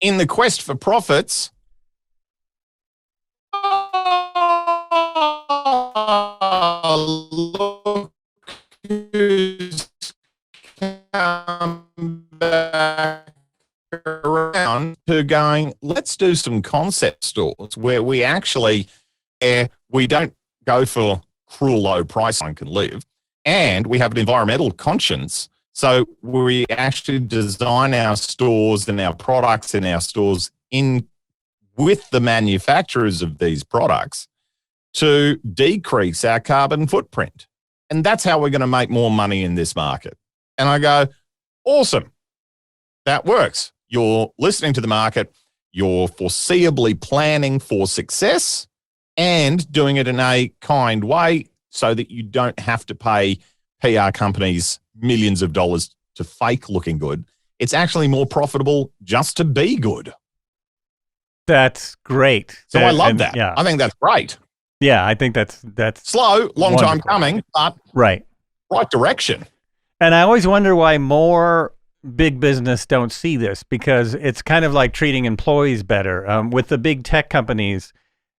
in the quest for profits, look who's come back around to going, let's do some concept stores where we actually, we don't go for cruel low price one can live, and we have an environmental conscience. So we actually design our stores and our products in our stores in with the manufacturers of these products to decrease our carbon footprint. And that's how we're going to make more money in this market. And I go, awesome. That works. You're listening to the market. You're foreseeably planning for success and doing it in a kind way so that you don't have to pay PR companies millions of dollars to fake looking good. It's actually more profitable just to be good. That's great. So I love that. Yeah. I think that's great. Yeah, I think that's slow, long time coming, but right direction. And I always wonder why more big business don't see this, because it's kind of like treating employees better. With the big tech companies,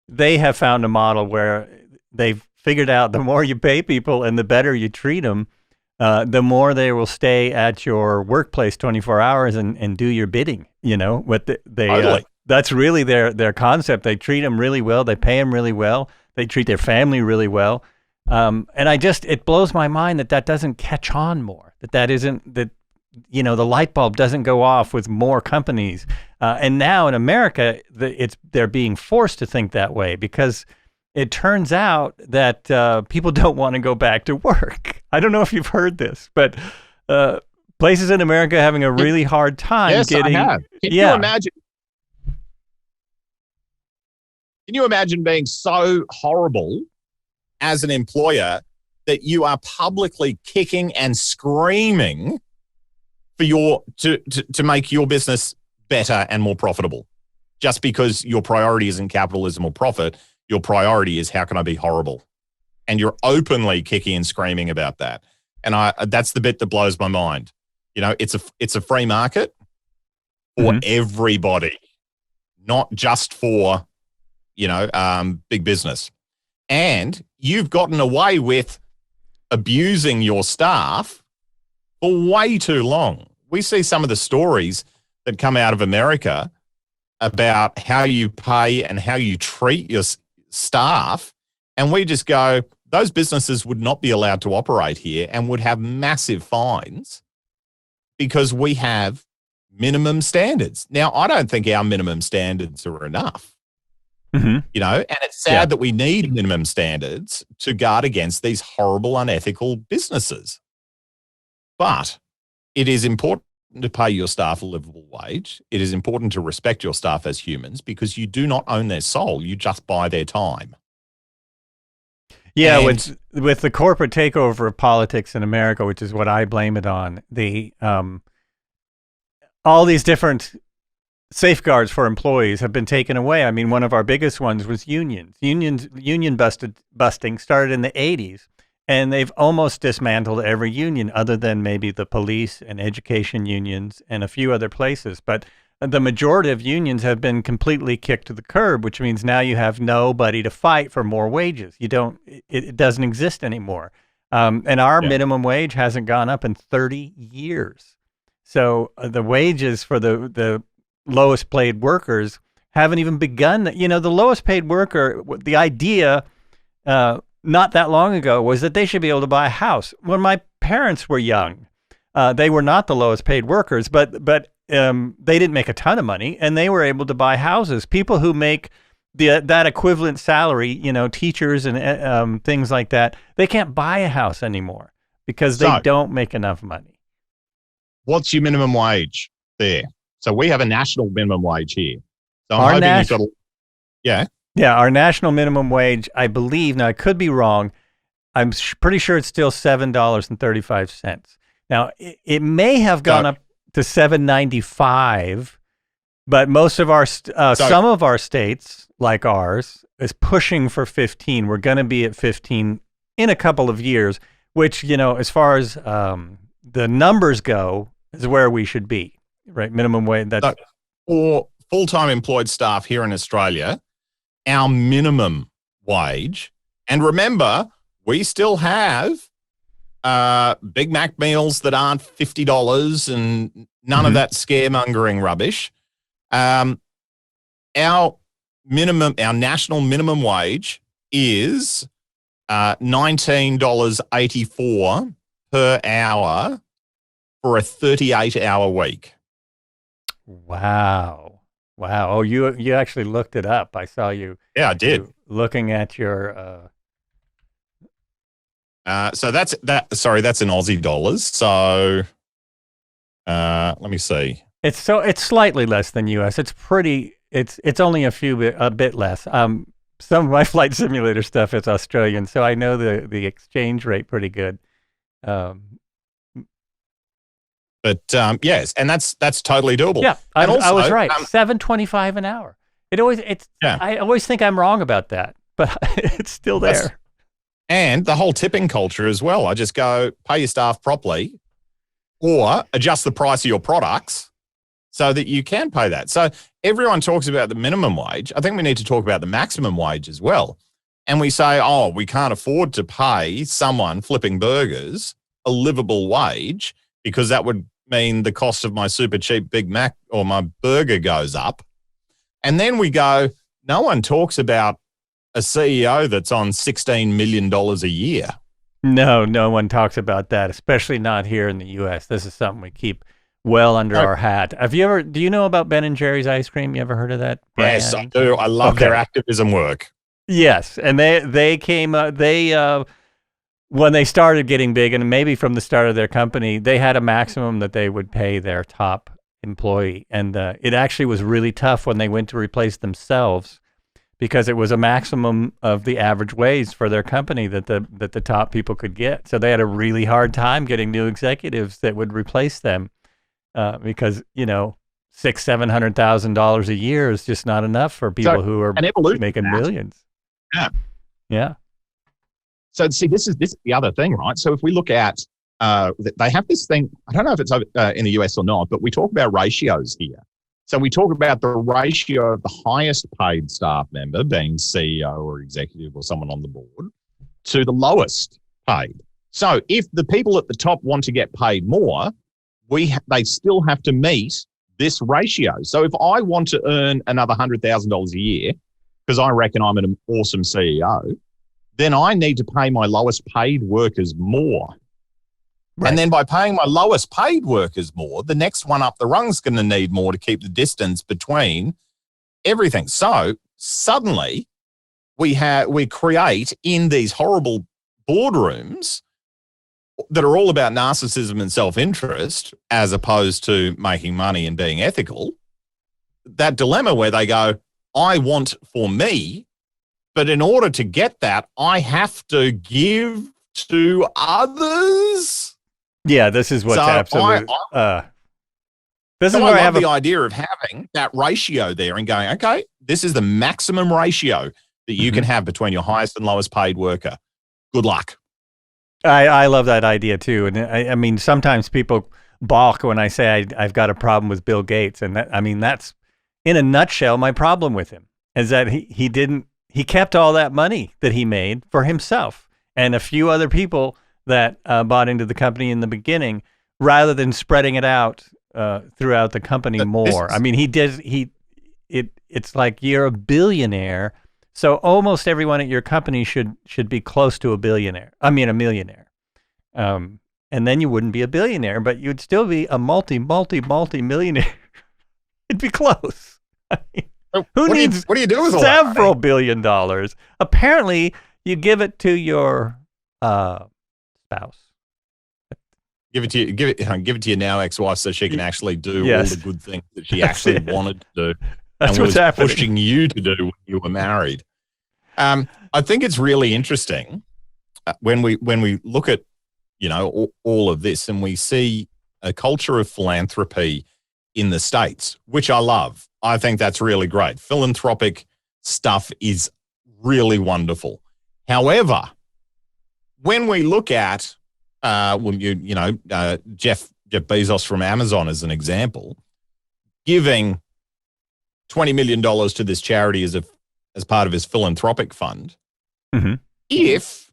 they have found a model where they've figured out the more you pay people and the better you treat them, the more they will stay at your workplace 24 hours and do your bidding. You know, Totally. That's really their concept. They treat them really well. They pay them really well. They treat their family really well. And it blows my mind that doesn't catch on more, that you know, the light bulb doesn't go off with more companies. And now in America, they're being forced to think that way, because it turns out that people don't want to go back to work. I don't know if you've heard this, but places in America are having a really hard time getting. I have. Can you imagine? Can you imagine being so horrible as an employer that you are publicly kicking and screaming for to make your business better and more profitable, just because your priority isn't capitalism or profit? Your priority is, how can I be horrible? And you're openly kicking and screaming about that. And that's the bit that blows my mind. You know, it's a free market for everybody, not just for, you know, big business. And you've gotten away with abusing your staff for way too long. We see some of the stories that come out of America about how you pay and how you treat your staff, and we just go, those businesses would not be allowed to operate here and would have massive fines because we have minimum standards. Now, I don't think our minimum standards are enough. You know, and it's sad that we need minimum standards to guard against these horrible, unethical businesses. But it is important to pay your staff a livable wage. It is important to respect your staff as humans, because you do not own their soul. You just buy their time. Yeah, with the corporate takeover of politics in America, which is what I blame it on, all these different safeguards for employees have been taken away. I mean, one of our biggest ones was unions. Union busting started in the 80s, and they've almost dismantled every union other than maybe the police and education unions and a few other places. But the majority of unions have been completely kicked to the curb, which means now you have nobody to fight for more wages. It doesn't exist anymore. And our minimum wage hasn't gone up in 30 years. So the wages for the lowest paid workers haven't even begun. You know, the lowest paid worker, the idea not that long ago was that they should be able to buy a house. When my parents were young, they were not the lowest paid workers, but they didn't make a ton of money, and they were able to buy houses. People who make that equivalent salary, you know, teachers and things like that, they can't buy a house anymore because they don't make enough money. What's your minimum wage there? So we have a national minimum wage here. So our national minimum wage, I believe, now I could be wrong, I'm pretty sure it's still $7.35. Now, it may have gone up to $7.95, but most of our some of our states, like ours, is pushing for 15. We're going to be at 15 in a couple of years, which, you know, as far as the numbers go, is where we should be. Right, minimum wage. That's for full-time employed staff here in Australia, our minimum wage, and remember, we still have Big Mac meals that aren't $50 and none of that scaremongering rubbish. Our national minimum wage is $19.84 per hour for a 38-hour week. Wow. Oh, you actually looked it up. I saw you. Yeah, I did. Looking at your. So that's that. Sorry, that's in Aussie dollars. So, let me see. It's slightly less than US. It's pretty. It's only a bit less. Some of my flight simulator stuff is Australian, so I know the exchange rate pretty good. But yes, and that's totally doable. Yeah, I was right. $7.25 an hour. I always think I'm wrong about that, but it's still there. And the whole tipping culture as well. I just go, pay your staff properly, or adjust the price of your products so that you can pay that. So everyone talks about the minimum wage. I think we need to talk about the maximum wage as well. And we say, oh, we can't afford to pay someone flipping burgers a livable wage because that would mean the cost of my super cheap Big Mac or my burger goes up. And then we go, no one talks about a CEO that's on $16 million a year. No one talks about that, especially not here in the U.S. This is something we keep well under our hat. Do you know about Ben and Jerry's ice cream? You ever heard of that brand? Yes, I do. I love their activism work. Yes, and they came when they started getting big, and maybe from the start of their company, they had a maximum that they would pay their top employee, and it actually was really tough when they went to replace themselves, because it was a maximum of the average wage for their company that the top people could get. So they had a really hard time getting new executives that would replace them, because $600,000-$700,000 a year is just not enough for people who are making millions. Yeah. So see, this is the other thing, right? So if we look at, they have this thing. I don't know if it's in the US or not, but we talk about ratios here. So we talk about the ratio of the highest paid staff member, being CEO or executive or someone on the board, to the lowest paid. So if the people at the top want to get paid more, they still have to meet this ratio. So if I want to earn another $100,000 a year, because I reckon I'm an awesome CEO, then I need to pay my lowest paid workers more. Right. And then by paying my lowest paid workers more, the next one up the rung is going to need more to keep the distance between everything. So suddenly we create in these horrible boardrooms that are all about narcissism and self-interest as opposed to making money and being ethical, that dilemma where they go, I want for me, but in order to get that, I have to give to others. Yeah, this is what's absolutely. This is where I have the idea of having that ratio there and going, okay, this is the maximum ratio that you can have between your highest and lowest paid worker. Good luck. I love that idea too, and I mean sometimes people balk when I say I've got a problem with Bill Gates, and that's in a nutshell my problem with him is that he kept all that money that he made for himself and a few other people that bought into the company in the beginning, rather than spreading it out throughout the company more. I mean, it's like you're a billionaire, so almost everyone at your company should be close to a millionaire. And then you wouldn't be a billionaire, but you'd still be a multi-millionaire. It'd be close. I mean, what do you do with several $billion? Apparently, you give it to your spouse. Give it to your now ex-wife so she can actually do all the good things that she actually wanted to do. That's what's happening. Pushing you to do when you were married. I think it's really interesting when we look at all of this and we see a culture of philanthropy in the States, which I love. I think that's really great. Philanthropic stuff is really wonderful. However, when we look at Jeff Bezos from Amazon as an example, giving $20 million to this charity as part of his philanthropic fund, if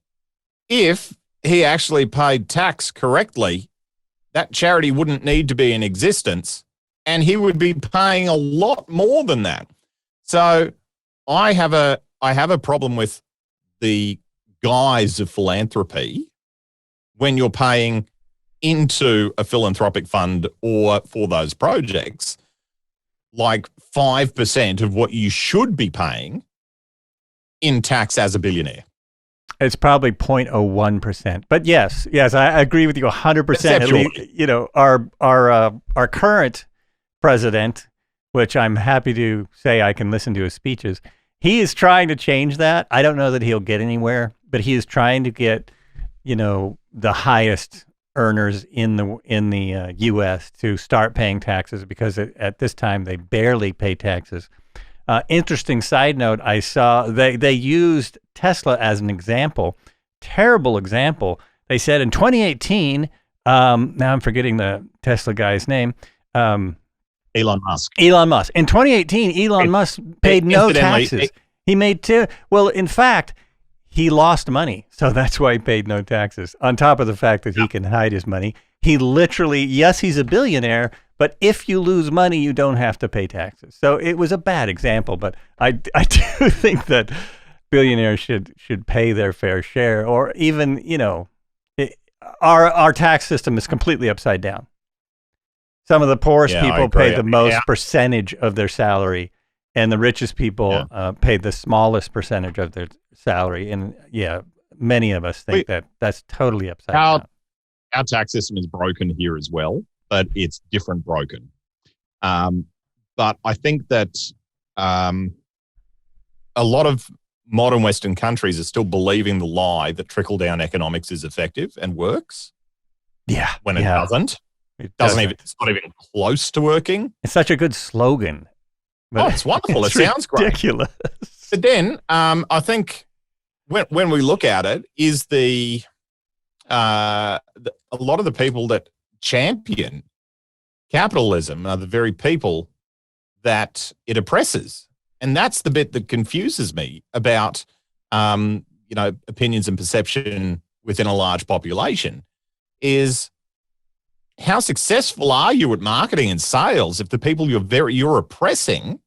he actually paid tax correctly, that charity wouldn't need to be in existence, and he would be paying a lot more than that. So I have a problem with the guise of philanthropy when you're paying into a philanthropic fund or for those projects like 5% of what you should be paying in tax as a billionaire. It's probably 0.01%. But yes, I agree with you 100%. At least, our current president, which I'm happy to say I can listen to his speeches, he is trying to change that. I don't know that he'll get anywhere, but he is trying to get, the highest earners in the U.S. to start paying taxes, because at this time they barely pay taxes. Interesting side note, I saw they used Tesla as an example. Terrible example. They said in 2018, Now I'm forgetting the Tesla guy's name. Elon Musk. Elon Musk. In 2018, Elon Musk paid no taxes. He made well, in fact, he lost money. So that's why he paid no taxes. On top of the fact that he can hide his money. He literally, yes, he's a billionaire, but if you lose money, you don't have to pay taxes. So it was a bad example, but I do think that billionaires should pay their fair share, or even, our tax system is completely upside down. Some of the poorest people pay the most percentage of their salary, and the richest people pay the smallest percentage of their salary. And many of us think that that's totally upside down. Our tax system is broken here as well, but it's different broken. But I think that a lot of modern Western countries are still believing the lie that trickle-down economics is effective and works. Yeah. When it doesn't. It's not even close to working. It's such a good slogan. It's wonderful. It sounds great. Ridiculous. But then I think when we look at it, is a lot of the people that champion capitalism are the very people that it oppresses. And that's the bit that confuses me about, opinions and perception within a large population is how successful are you at marketing and sales if the people you're oppressing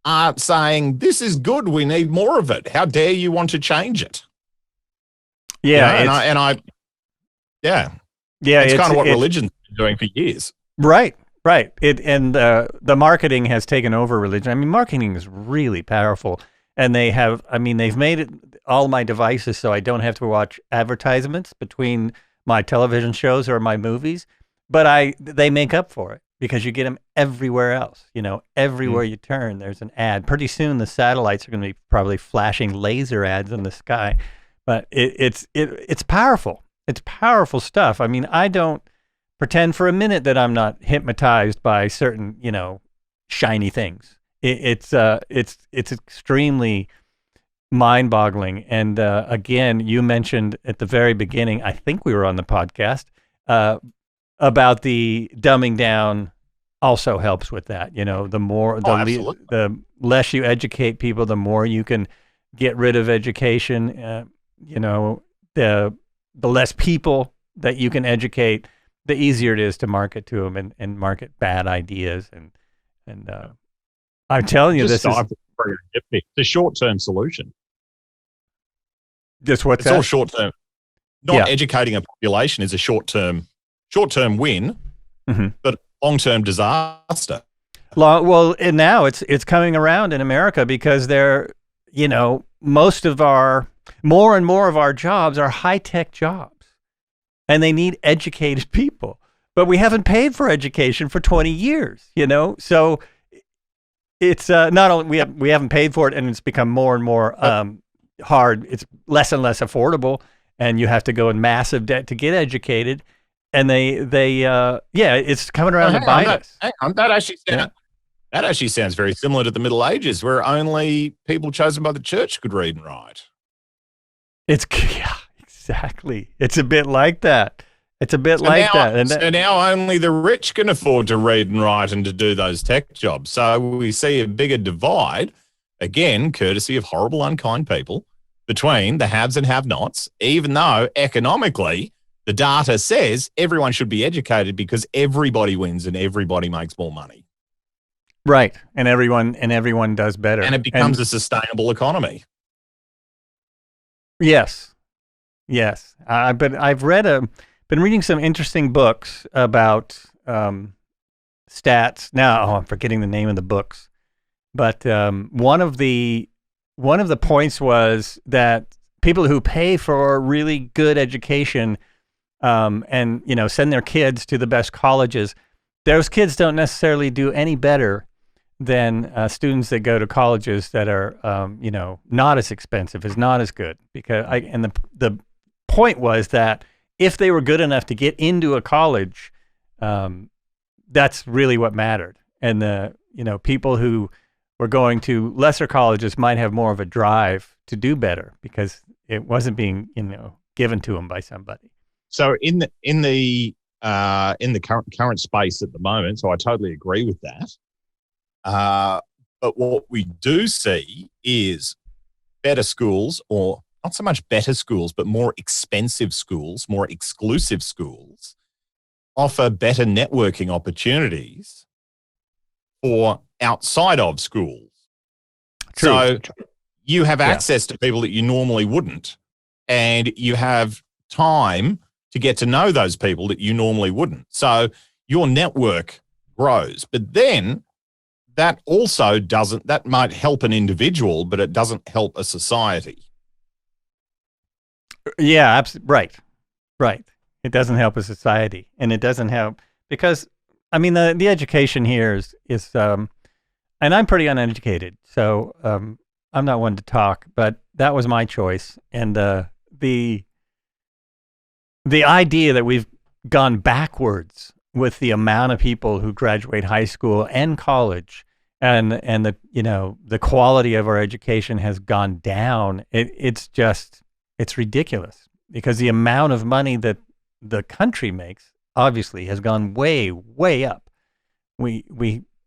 are saying, this is good, we need more of it. How dare you want to change it? Yeah. It's kind of what religion's been doing for years. Right. The marketing has taken over religion. I mean, marketing is really powerful, and they've made it all my devices so I don't have to watch advertisements between my television shows or my movies, but they make up for it because you get them everywhere else. Everywhere you turn, there's an ad. Pretty soon, the satellites are going to be probably flashing laser ads in the sky, but it's powerful. It's powerful stuff. I mean, I don't pretend for a minute that I'm not hypnotized by certain, shiny things. It's extremely mind-boggling. And again, you mentioned at the very beginning, I think we were on the podcast, about the dumbing down also helps with that. The less you educate people, the more you can get rid of education. The less people that you can educate, the easier it is to market to them and market bad ideas. And I'm telling you, this is the short-term solution. Just what's it's all short-term. Not educating a population is a short-term win, but long-term disaster. Well, and now it's coming around in America because more and more of our jobs are high-tech jobs, and they need educated people. But we haven't paid for education for 20 years, So it's not only we haven't paid for it, and it's become more and more hard. It's less and less affordable, and you have to go in massive debt to get educated. And it's coming around to bite us. That actually sounds very similar to the Middle Ages, where only people chosen by the church could read and write. Exactly. It's a bit like that. And now only the rich can afford to read and write and to do those tech jobs. So we see a bigger divide, again, courtesy of horrible, unkind people, between the haves and have-nots, even though economically the data says everyone should be educated because everybody wins and everybody makes more money. Right. And everyone does better. And it becomes a sustainable economy. Yes. But I've been reading some interesting books about stats. Now, I'm forgetting the name of the books. But one of the points was that people who pay for really good education and send their kids to the best colleges, those kids don't necessarily do any better than students that go to colleges that are not as expensive, is not as good. Because the point was that if they were good enough to get into a college, that's really what mattered. And the people who were going to lesser colleges might have more of a drive to do better because it wasn't being given to them by somebody. So in the current space at the moment, so I totally agree with that. But what we do see is better schools, or not so much better schools, but more expensive schools, more exclusive schools, offer better networking opportunities for outside of schools. True. So you have access to people that you normally wouldn't, and you have time to get to know those people that you normally wouldn't. So your network grows. But then that also that might help an individual, but it doesn't help a society. Yeah, right. It doesn't help a society, and it doesn't help because, I mean, the education here is and I'm pretty uneducated, so I'm not one to talk, but that was my choice, and the idea that we've gone backwards with the amount of people who graduate high school and college, and the quality of our education has gone down. It's ridiculous, because the amount of money that the country makes obviously has gone way, way up. We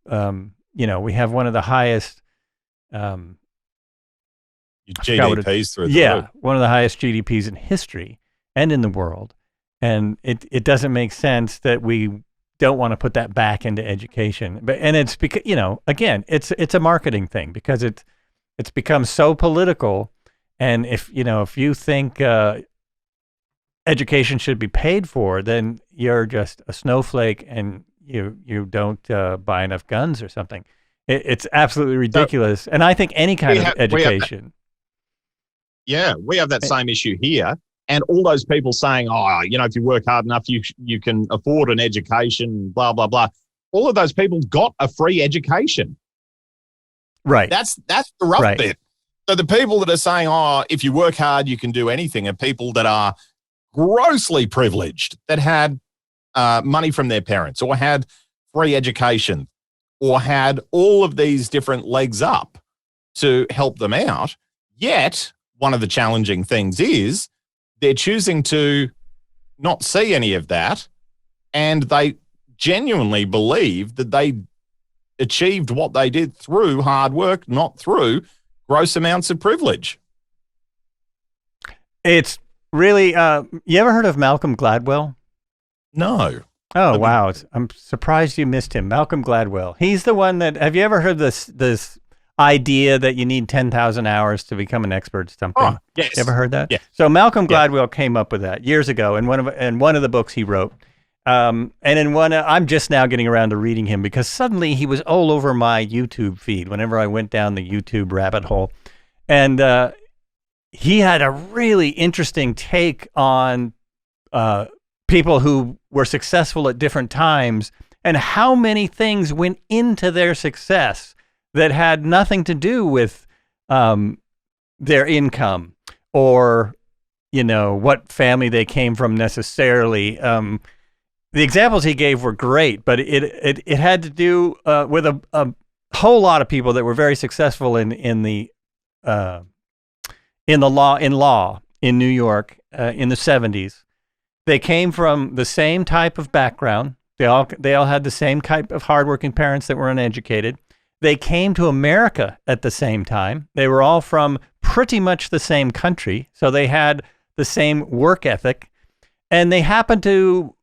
have one of the highest GDPs through the roof. one of the highest GDPs in history and in the world. And it doesn't make sense that we don't want to put that back into education. And it's because, again, it's a marketing thing, because it's become so political. And if you think education should be paid for, then you're just a snowflake, and you don't buy enough guns or something. It's absolutely ridiculous. And I think any kind of education. We have that same issue here. And all those people saying, if you work hard enough, you can afford an education, blah, blah, blah. All of those people got a free education. Right. That's the rough bit. So the people that are saying, if you work hard, you can do anything, are people that are grossly privileged, that had money from their parents, or had free education, or had all of these different legs up to help them out. Yet, one of the challenging things is they're choosing to not see any of that, and they genuinely believe that they achieved what they did through hard work, not through gross amounts of privilege. It's really, you ever heard of Malcolm Gladwell? No. Oh, wow. I'm surprised you missed him. Malcolm Gladwell. He's the one that, have you ever heard this idea that you need 10,000 hours to become an expert at something? Oh, yes. You ever heard that? Yeah. So Malcolm Gladwell came up with that years ago in one of the books he wrote. And in one, I'm just now getting around to reading him, because suddenly he was all over my YouTube feed whenever I went down the YouTube rabbit hole. And he had a really interesting take on people who were successful at different times, and how many things went into their success that had nothing to do with their income, or what family they came from necessarily. The examples he gave were great, but it had to do with a whole lot of people that were very successful in law in New York in the 70s. They came from the same type of background. They all had the same type of hardworking parents that were uneducated. They came to America at the same time. They were all from pretty much the same country, so they had the same work ethic, and they happened to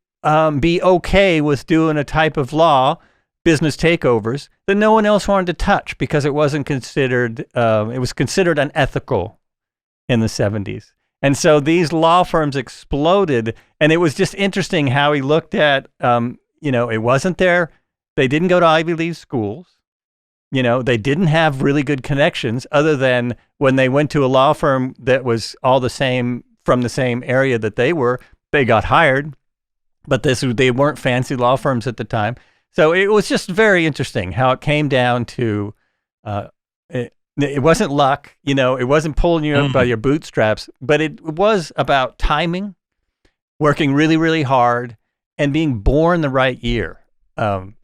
be okay with doing a type of law, business takeovers, that no one else wanted to touch, because it wasn't considered, it was considered unethical in the 70s. And so these law firms exploded, and it was just interesting how he looked at, it wasn't there. They didn't go to Ivy League schools. They didn't have really good connections, other than when they went to a law firm that was all the same, from the same area that they were, they got hired. But they weren't fancy law firms at the time. So it was just very interesting how it came down to, it wasn't luck, it wasn't pulling you up by your bootstraps, but it was about timing, working really, really hard, and being born the right year.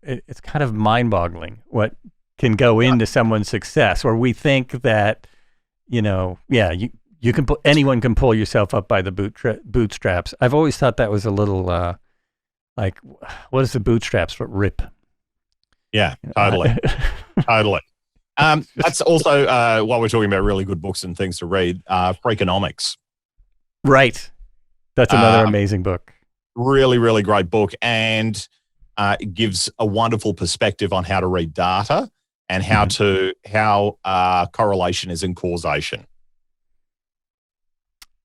It's kind of mind-boggling what can go into someone's success, or we think that, you anyone can pull yourself up by the bootstraps. I've always thought that was a little like, what is the bootstraps but rip? Yeah, totally. Totally. That's also, while we're talking about really good books and things to read, Freakonomics. Right. That's another amazing book. Really, really great book. And it gives a wonderful perspective on how to read data and how correlation is in causation.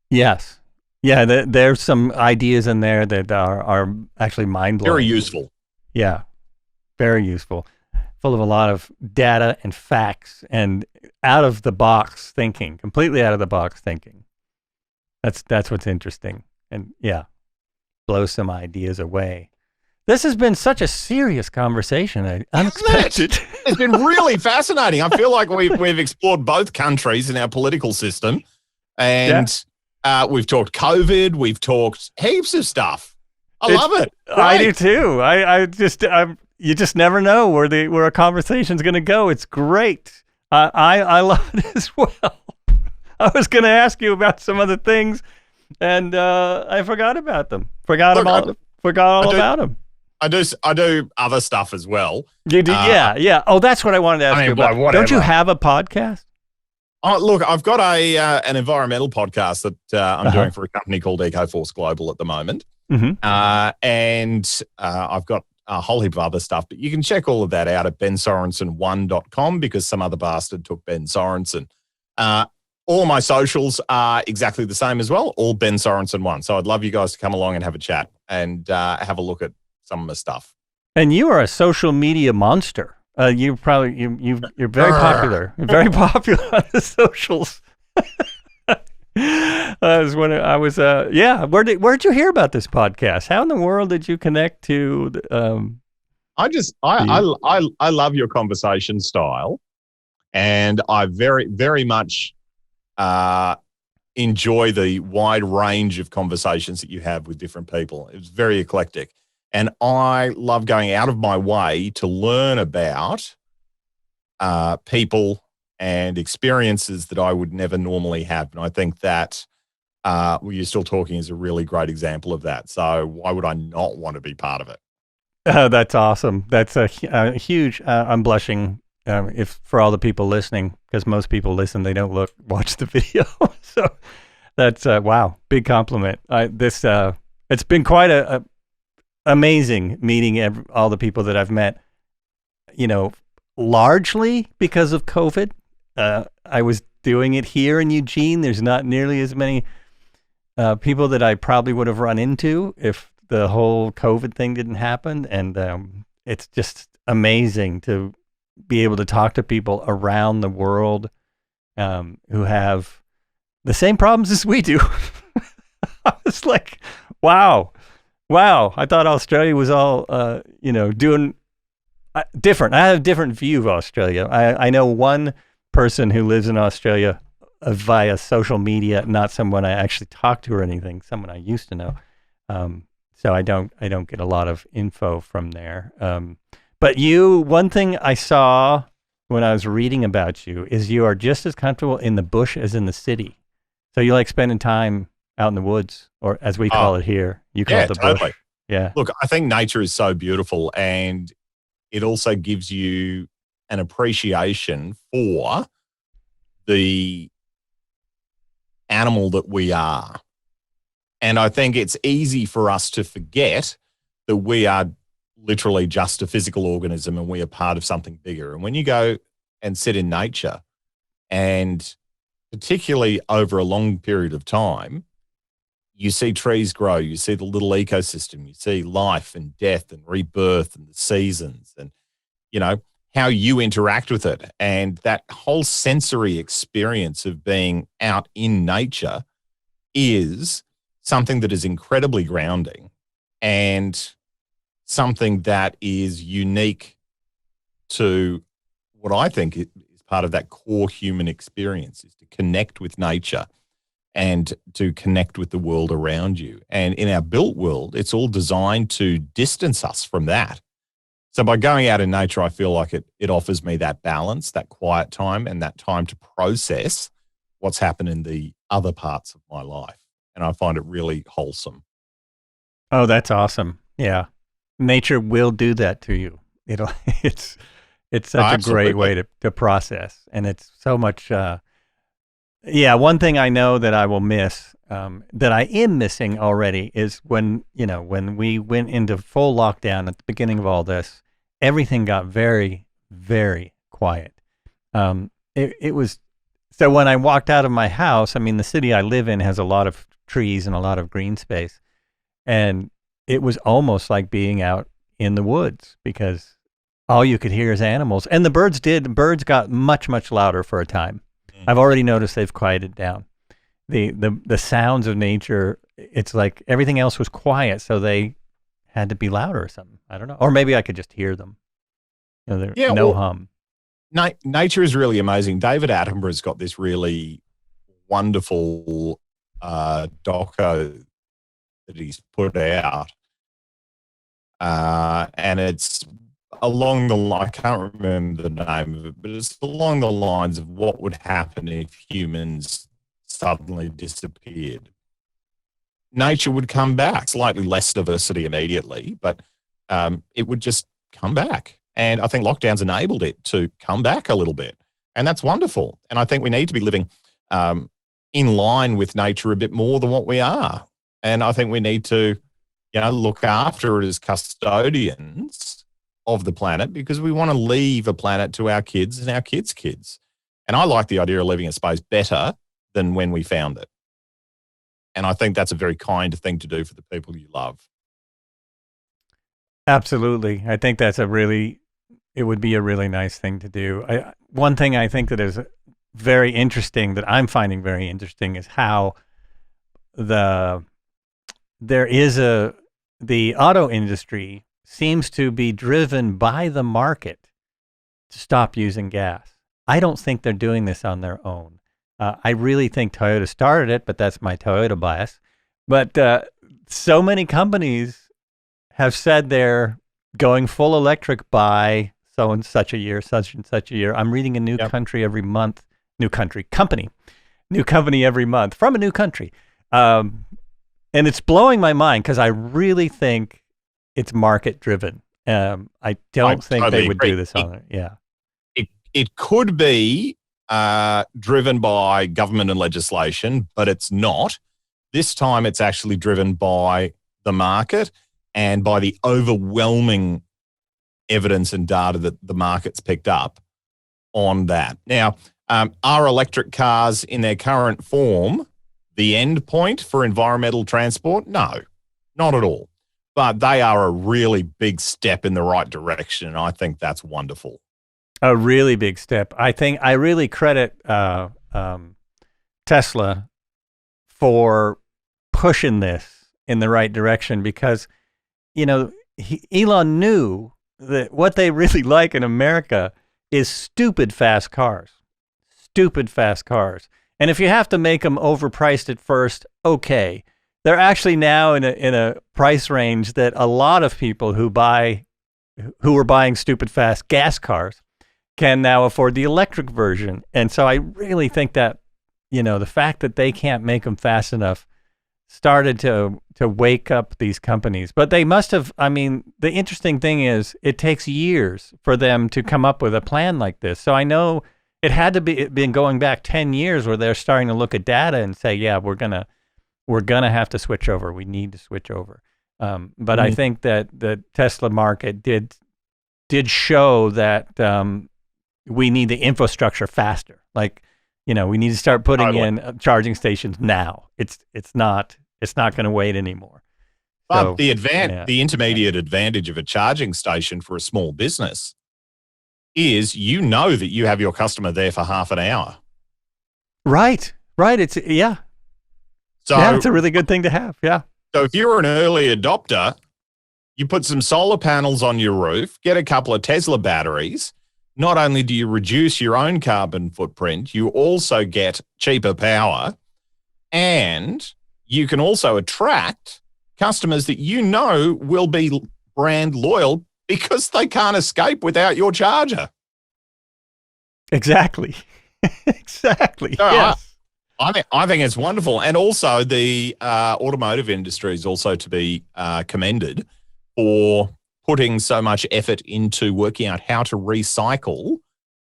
Yes. Yeah, there's some ideas in there that are actually mind-blowing. Very useful. Yeah, very useful. Full of a lot of data and facts and out-of-the-box thinking, completely out-of-the-box thinking. That's what's interesting. And, yeah, blow some ideas away. This has been such a serious conversation. Unexpected. It's been really fascinating. I feel like we've explored both countries in our political system. And we've talked COVID. We've talked heaps of stuff. I love it. I do too. You just never know where a conversation's going to go. It's great. I love it as well. I was going to ask you about some other things, and I forgot about them. Forgot all about them. I do other stuff as well. You do, yeah. Oh, that's what I wanted to ask you about. Whatever. Don't you have a podcast? Oh, look, I've got an environmental podcast that I'm doing for a company called EcoForce Global at the moment. Mm-hmm. And I've got a whole heap of other stuff, but you can check all of that out at bensorensen1.com because some other bastard took Ben Sorensen. All my socials are exactly the same as well, all Ben Sorensen1. So I'd love you guys to come along and have a chat and have a look at some of my stuff. And you are a social media monster. You're very popular. Very popular on the socials. Where'd you hear about this podcast? How in the world did you connect to? I love your conversation style, and I very, very much enjoy the wide range of conversations that you have with different people. It's very eclectic. And I love going out of my way to learn about people and experiences that I would never normally have. And I think that what you're still talking is a really great example of that. So why would I not want to be part of it? That's awesome. That's a huge, I'm blushing if for all the people listening, because most people listen, they don't watch the video. So that's, wow, big compliment. It's been quite a amazing meeting all the people that I've met, largely because of COVID. I was doing it here in Eugene. There's not nearly as many people that I probably would have run into if the whole COVID thing didn't happen. And it's just amazing to be able to talk to people around the world who have the same problems as we do. I was like, wow. I thought Australia was all, doing different. I have a different view of Australia. I know one person who lives in Australia via social media, not someone I actually talked to or anything, someone I used to know. So I don't get a lot of info from there. But one thing I saw when I was reading about you is you are just as comfortable in the bush as in the city. So you like spending time out in the woods, or as we call it here, you call it the bush. Yeah. Look, I think nature is so beautiful, and it also gives you an appreciation for the animal that we are. And I think it's easy for us to forget that we are literally just a physical organism and we are part of something bigger. And when you go and sit in nature, and particularly over a long period of time, you see trees grow, you see the little ecosystem, you see life and death and rebirth and the seasons and, how you interact with it. And that whole sensory experience of being out in nature is something that is incredibly grounding and something that is unique to what I think is part of that core human experience, is to connect with nature and to connect with the world around you. And in our built world, it's all designed to distance us from that. So by going out in nature, I feel like it offers me that balance, that quiet time, and that time to process what's happened in the other parts of my life. And I find it really wholesome. Oh, that's awesome. Yeah. Nature will do that to you. It'll, it's such a great way to process. And it's so much, one thing I know that I will miss, that I am missing already is when we went into full lockdown at the beginning of all this, everything got very, very quiet. It was, so when I walked out of my house, I mean, the city I live in has a lot of trees and a lot of green space. And it was almost like being out in the woods because all you could hear is animals. And the birds got much, much louder for a time. I've already noticed they've quieted down. The sounds of nature, it's like everything else was quiet, so they had to be louder or something. I don't know. Or maybe I could just hear them. Hum. Nature is really amazing. David Attenborough's got this really wonderful doco that he's put out. And it's along the line, I can't remember the name of it, but it's along the lines of what would happen if humans suddenly disappeared. Nature would come back, slightly less diversity immediately, but it would just come back. And I think lockdowns enabled it to come back a little bit. And that's wonderful. And I think we need to be living in line with nature a bit more than what we are. And I think we need to, look after it as custodians of the planet because we want to leave a planet to our kids and our kids' kids. And I like the idea of leaving a space better than when we found it. And I think that's a very kind thing to do for the people you love. Absolutely. I think it would be a really nice thing to do. One thing I think that is very interesting, that I'm finding very interesting, is how the auto industry seems to be driven by the market to stop using gas. I don't think they're doing this on their own. I really think Toyota started it, but that's my Toyota bias. But so many companies have said they're going full electric by so and such a year, such and such a year. I'm reading a new company every month from a new country. And it's blowing my mind because I really think it's market driven. I don't think totally they would agree. do this on it. Yeah. It could be driven by government and legislation, but it's not. This time it's actually driven by the market and by the overwhelming evidence and data that the market's picked up on that. Now, are electric cars in their current form the end point for environmental transport? No, not at all. But they are a really big step in the right direction, and I think that's wonderful. A really big step. I think I really credit Tesla for pushing this in the right direction because, Elon knew that what they really like in America is stupid fast cars. And if you have to make them overpriced at first, okay. They're actually now in a price range that a lot of people who were buying stupid fast gas cars can now afford the electric version. And so I really think that, the fact that they can't make them fast enough started to wake up these companies. But they must have, the interesting thing is it takes years for them to come up with a plan like this. So I know it had to been going back 10 years where they're starting to look at data and say, yeah, we're gonna have to switch over. We need to switch over. But I think that the Tesla market did show that we need the infrastructure faster. Like, we need to start putting in charging stations now. It's not going to wait anymore. But the intermediate advantage of a charging station for a small business is that you have your customer there for half an hour. Right. It's So it's a really good thing to have. Yeah. So if you're an early adopter, you put some solar panels on your roof, get a couple of Tesla batteries. Not only do you reduce your own carbon footprint, you also get cheaper power, and you can also attract customers that will be brand loyal because they can't escape without your charger. Exactly. Exactly. So yes. I think it's wonderful. And also the automotive industry is also to be commended for putting so much effort into working out how to recycle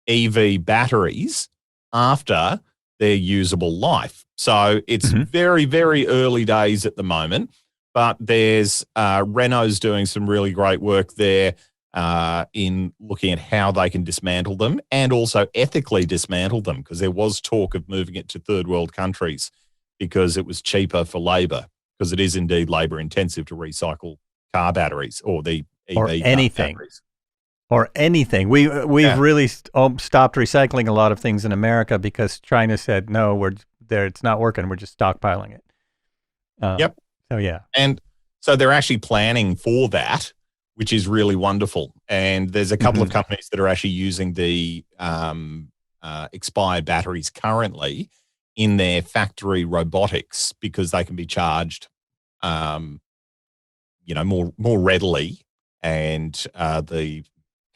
EV batteries after their usable life. So it's very, very early days at the moment, but there's Renault's doing some really great work there in looking at how they can dismantle them and also ethically dismantle them, because there was talk of moving it to third world countries because it was cheaper for labour, because it is indeed labour intensive to recycle car batteries or the EV or anything. batteries. Or anything. We've really stopped recycling a lot of things in America because China said, no, we're there. It's not working. We're just stockpiling it. Yep. So, yeah. And so they're actually planning for that, which is really wonderful. And there's a couple of companies that are actually using the expired batteries currently in their factory robotics because they can be charged, more readily, and the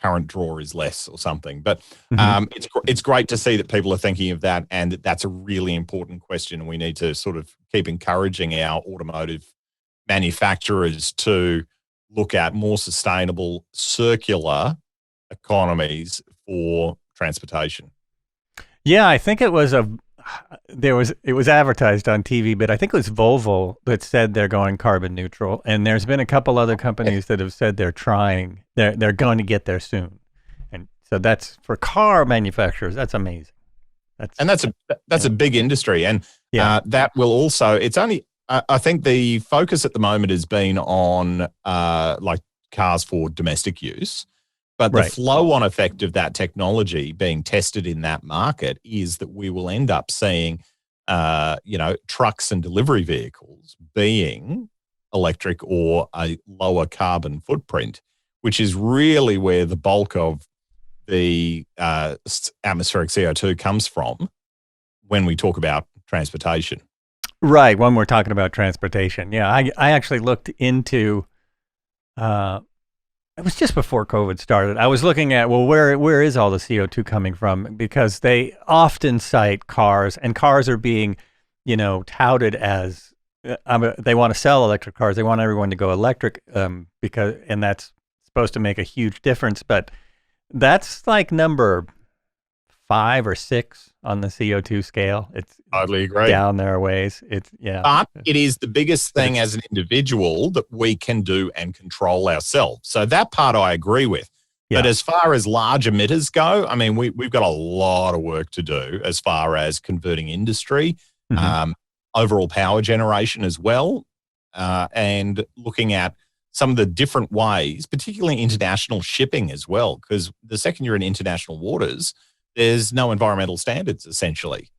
current draw is less or something. But it's great to see that people are thinking of that, and that's a really important question. And we need to sort of keep encouraging our automotive manufacturers to look at more sustainable, circular economies for transportation. Yeah, I think it was advertised on TV, but I think it was Volvo that said they're going carbon neutral, and there's been a couple other companies that have said they're trying. They're going to get there soon, and so that's for car manufacturers. That's amazing. That's a big industry, and that will also. It's only. I think the focus at the moment has been on like cars for domestic use. But the flow-on effect of that technology being tested in that market is that we will end up seeing, trucks and delivery vehicles being electric or a lower carbon footprint, which is really where the bulk of the atmospheric CO2 comes from when we talk about transportation. Right, when we're talking about transportation. Yeah, I actually looked into it was just before COVID started. I was looking at, where is all the CO2 coming from? Because they often cite cars, and cars are being, touted as, they want to sell electric cars. They want everyone to go electric and that's supposed to make a huge difference. But that's like number 5 or 6 on the CO2 scale. It's totally agree. Down there a ways. But it is the biggest thing as an individual that we can do and control ourselves. So that part I agree with. Yeah. But as far as large emitters go, I mean, we've got a lot of work to do as far as converting industry, overall power generation as well, and looking at some of the different ways, particularly international shipping as well, because the second you're in international waters, there's no environmental standards, essentially.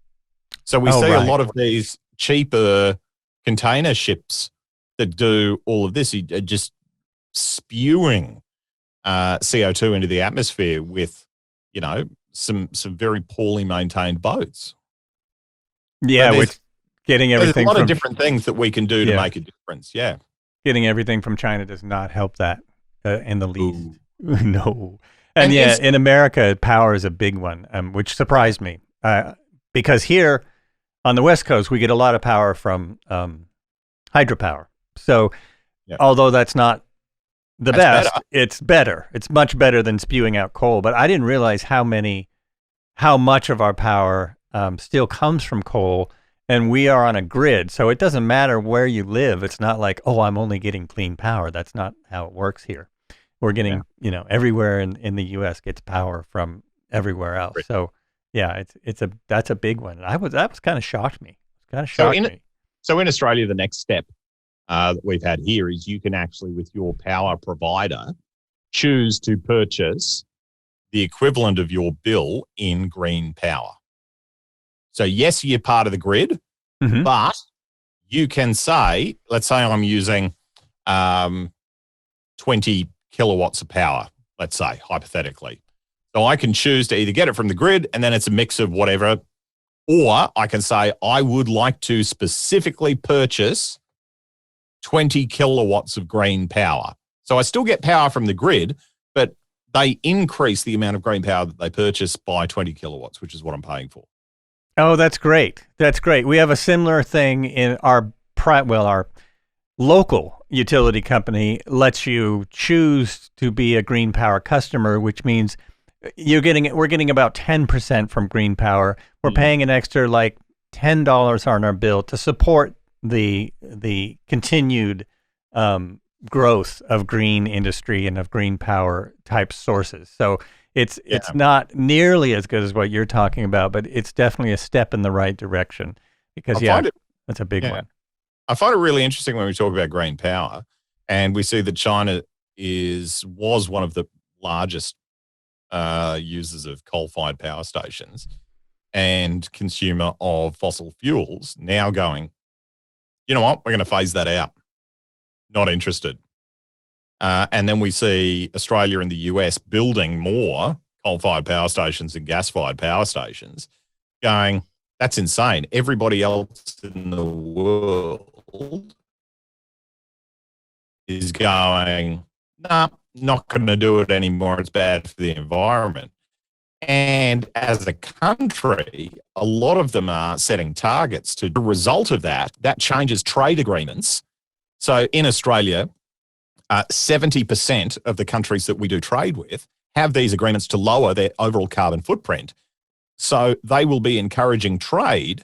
So we see a lot of these cheaper container ships that do all of this, are just spewing CO2 into the atmosphere with, some very poorly maintained boats. Yeah, with getting everything. There's a lot of different things that we can do to make a difference. Yeah. Getting everything from China does not help that in the least. No. And in America, power is a big one, which surprised me because here on the West Coast, we get a lot of power from hydropower. So although that's not the best, it's better. It's much better than spewing out coal. But I didn't realize how much of our power still comes from coal, and we are on a grid. So it doesn't matter where you live. It's not like, I'm only getting clean power. That's not how it works here. We're getting, everywhere in the U.S. gets power from everywhere else. Right. So, that's a big one. That was kind of shocked me. So in Australia, the next step that we've had here is you can actually, with your power provider, choose to purchase the equivalent of your bill in green power. So yes, you're part of the grid, but you can say, let's say I'm using 20 kilowatts of power, let's say, hypothetically. So I can choose to either get it from the grid and then it's a mix of whatever, or I can say I would like to specifically purchase 20 kilowatts of green power. So I still get power from the grid, but they increase the amount of green power that they purchase by 20 kilowatts, which is what I'm paying for. Oh, that's great. That's great. We have a similar thing in our our local utility company lets you choose to be a green power customer, which means we're getting about 10% from green power. We're paying an extra like $10 on our bill to support the continued growth of green industry and of green power type sources. So it's not nearly as good as what you're talking about, but it's definitely a step in the right direction because that's a big one. I find it really interesting when we talk about green power, and we see that China was one of the largest users of coal-fired power stations and consumer of fossil fuels. Now going, you know what? We're going to phase that out. Not interested. And then we see Australia and the US building more coal-fired power stations and gas-fired power stations, going, that's insane. Everybody else in the world is going, nah, not going to do it anymore. It's bad for the environment. And as a country, a lot of them are setting targets to the result of that. That changes trade agreements. So in Australia, 70% of the countries that we do trade with have these agreements to lower their overall carbon footprint. So they will be encouraging trade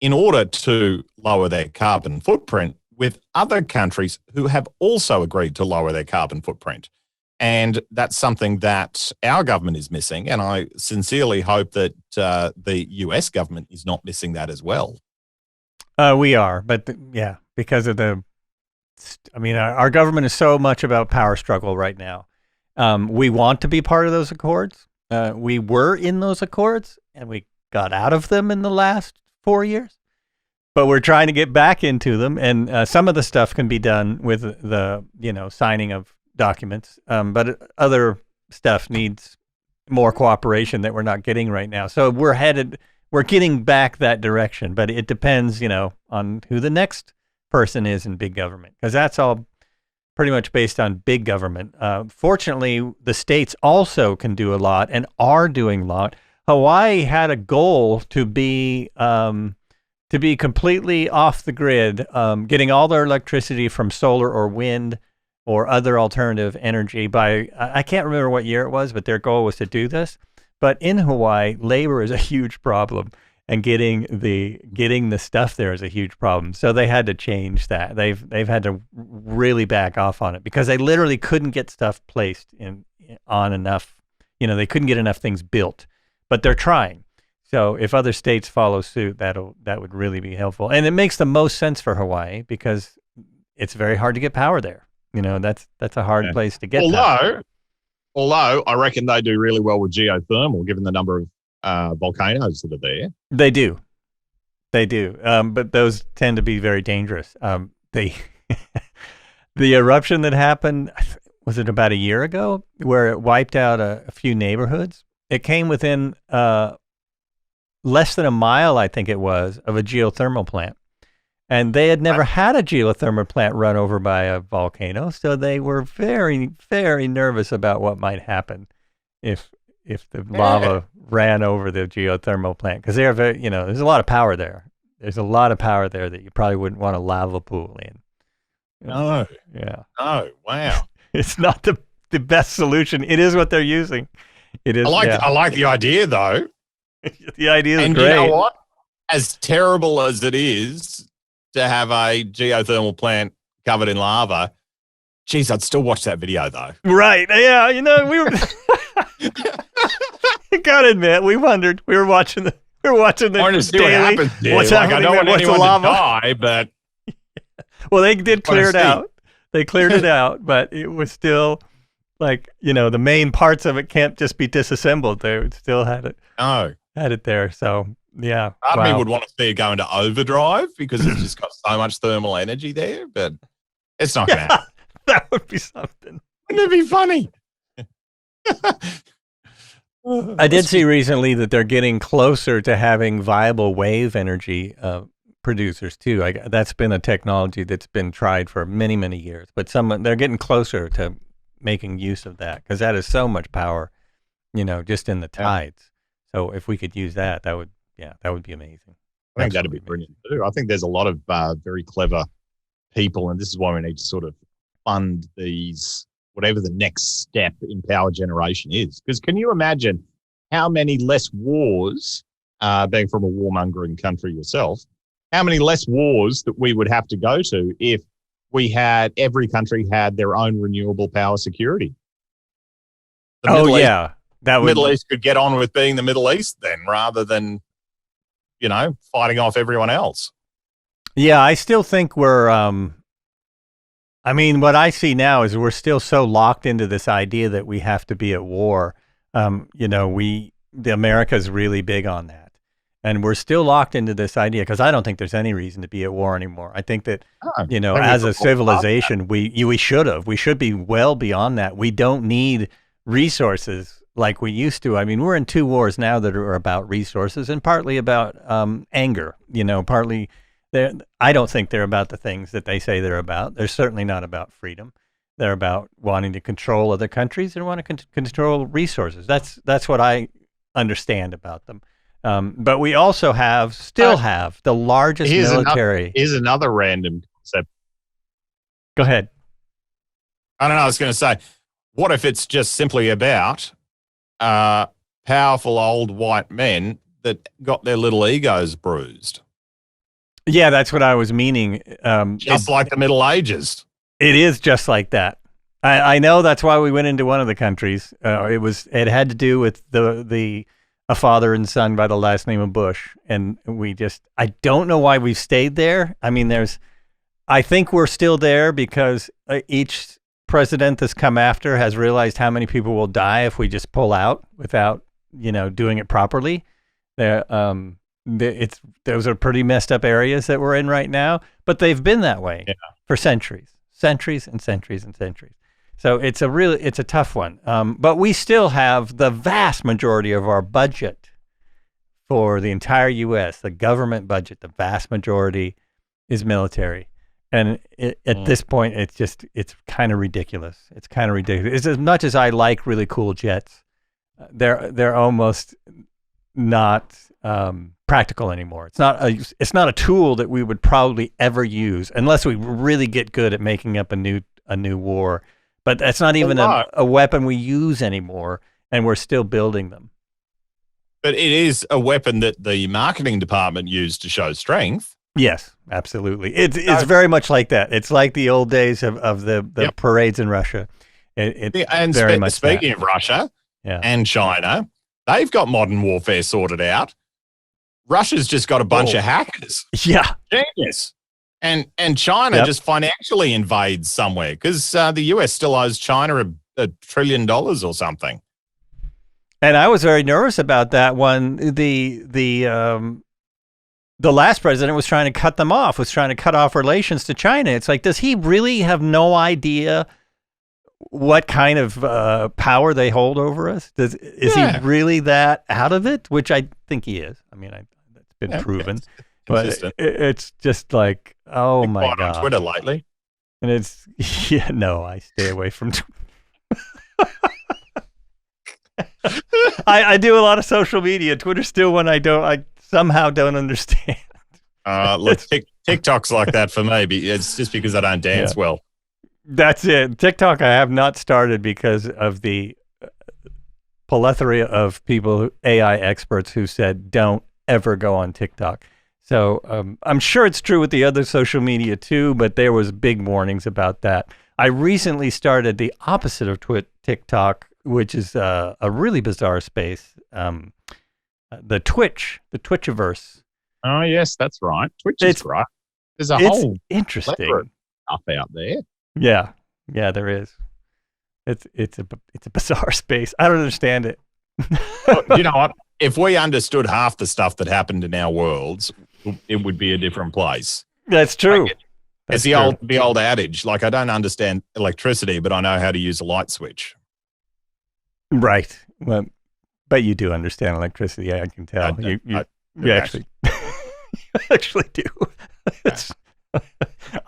in order to lower their carbon footprint with other countries who have also agreed to lower their carbon footprint. And that's something that our government is missing. And I sincerely hope that the US government is not missing that as well. We are, but because of our government is so much about power struggle right now. We want to be part of those accords. We were in those accords and we got out of them in the last 4 years, but we're trying to get back into them. And some of the stuff can be done with the, signing of documents. But other stuff needs more cooperation that we're not getting right now. So we're getting back that direction, but it depends, on who the next person is in big government, because that's all pretty much based on big government. Fortunately, the states also can do a lot and are doing a lot. Hawaii had a goal to be completely off the grid, getting all their electricity from solar or wind or other alternative energy by, I can't remember what year it was, but their goal was to do this. But in Hawaii, labor is a huge problem. And getting the stuff there is a huge problem. So they had to change that. They've had to really back off on it because they literally couldn't get stuff placed on enough. They couldn't get enough things built, but they're trying. So if other states follow suit, that would really be helpful. And it makes the most sense for Hawaii because it's very hard to get power there. That's a hard place to get. Although I reckon they do really well with geothermal, given the number of volcanoes that are there. They do. But those tend to be very dangerous. The eruption that happened, was it about a year ago, where it wiped out a few neighborhoods? It came within less than a mile, I think it was, of a geothermal plant. And they had never had a geothermal plant run over by a volcano, so they were very, very nervous about what might happen if the lava ran over the geothermal plant, because they're very, there's a lot of power there. There's a lot of power there that you probably wouldn't want a lava pool in. No. Yeah. Oh, wow. It's not the best solution. It is what they're using. It is. I like the idea though. The idea is and great. You know what? As terrible as it is to have a geothermal plant covered in lava, geez, I'd still watch that video though. Right. Yeah. We were. I gotta admit, we wondered. We were watching the. I want to see daily. what happens there. What's I don't want anyone lava? to die, but well, they did clear it out. They cleared it out, but it was still like the main parts of it can't just be disassembled. They still had it. No, had it there. So yeah, part of me would want to see it go into overdrive because it's just got so much thermal energy there, but it's not going to happen. That would be something. Wouldn't it be funny? I did see recently that they're getting closer to having viable wave energy producers too. That's been a technology that's been tried for many, many years, but they're getting closer to making use of that because that is so much power, just in the tides. So if we could use that would, Yeah, that would be amazing. I think that'd be brilliant too. I think there's a lot of very clever people, and this is why we need to sort of fund these, whatever the next step in power generation is. Because can you imagine how many less wars, being from a warmongering country yourself, how many less wars that we would have to go to if every country had their own renewable power security? That would. Middle East could get on with being the Middle East then, rather than, fighting off everyone else. Yeah, I still think we're. What I see now is we're still so locked into this idea that we have to be at war. The America's really big on that, and we're still locked into this idea because I don't think there's any reason to be at war anymore. I think that as a civilization, we should be well beyond that. We don't need resources like we used to. I mean, we're in 2 wars now that are about resources and partly about anger. Partly. I don't think they're about the things that they say they're about. They're certainly not about freedom. They're about wanting to control other countries and want to control resources. That's what I understand about them. But we also have the largest military. Here's another random concept. Go ahead. I don't know. I was going to say, what if it's just simply about powerful old white men that got their little egos bruised? Yeah, that's what I was meaning. Just like the Middle Ages. It is just like that. I know that's why we went into one of the countries. It had to do with a father and son by the last name of Bush, and I don't know why we've stayed there. I mean, I think we're still there because each president that's come after has realized how many people will die if we just pull out without doing it properly. Those are pretty messed up areas that we're in right now, but they've been that way for centuries and centuries and centuries. So it's a tough one. But we still have the vast majority of our budget for the entire U.S., the government budget, the vast majority is military. And at this point, it's kind of ridiculous. It's kind of ridiculous. It's as much as I like really cool jets, they're almost not practical anymore. It's not a tool that we would probably ever use unless we really get good at making up a new war. But that's not even a weapon we use anymore, and we're still building them. But it is a weapon that the marketing department used to show strength. Yes, absolutely. It's very much like that. It's like the old days of the parades in Russia. And very much speaking of Russia and China, they've got modern warfare sorted out. Russia's just got a bunch of hackers. Yeah. Genius. And China just financially invades somewhere because the US still owes China $1 trillion or something. And I was very nervous about that one. The last president was trying to cut them off, was trying to cut off relations to China. It's like, does he really have no idea what kind of power they hold over us? Is he really that out of it? Which I think he is. I mean, that's been proven. But it's just like, oh my God. On Twitter lately. And I stay away from Twitter. I do a lot of social media. Twitter's still one I somehow don't understand. Look, TikTok's like that for me. It's just because I don't dance well. That's it. TikTok I have not started because of the plethora of people, AI experts, who said don't ever go on TikTok. So I'm sure it's true with the other social media too, but there was big warnings about that. I recently started the opposite of TikTok, which is a really bizarre space. The Twitchiverse. Oh yes, that's right. Twitch is right. There's a whole interesting stuff out there. Yeah, there is. It's a bizarre space. I don't understand it. Well, you know what? If we understood half the stuff that happened in our worlds, it would be a different place. That's true. It's the old adage. Like, I don't understand electricity, but I know how to use a light switch. Right. Well, but you do understand electricity. I can tell. You actually actually do.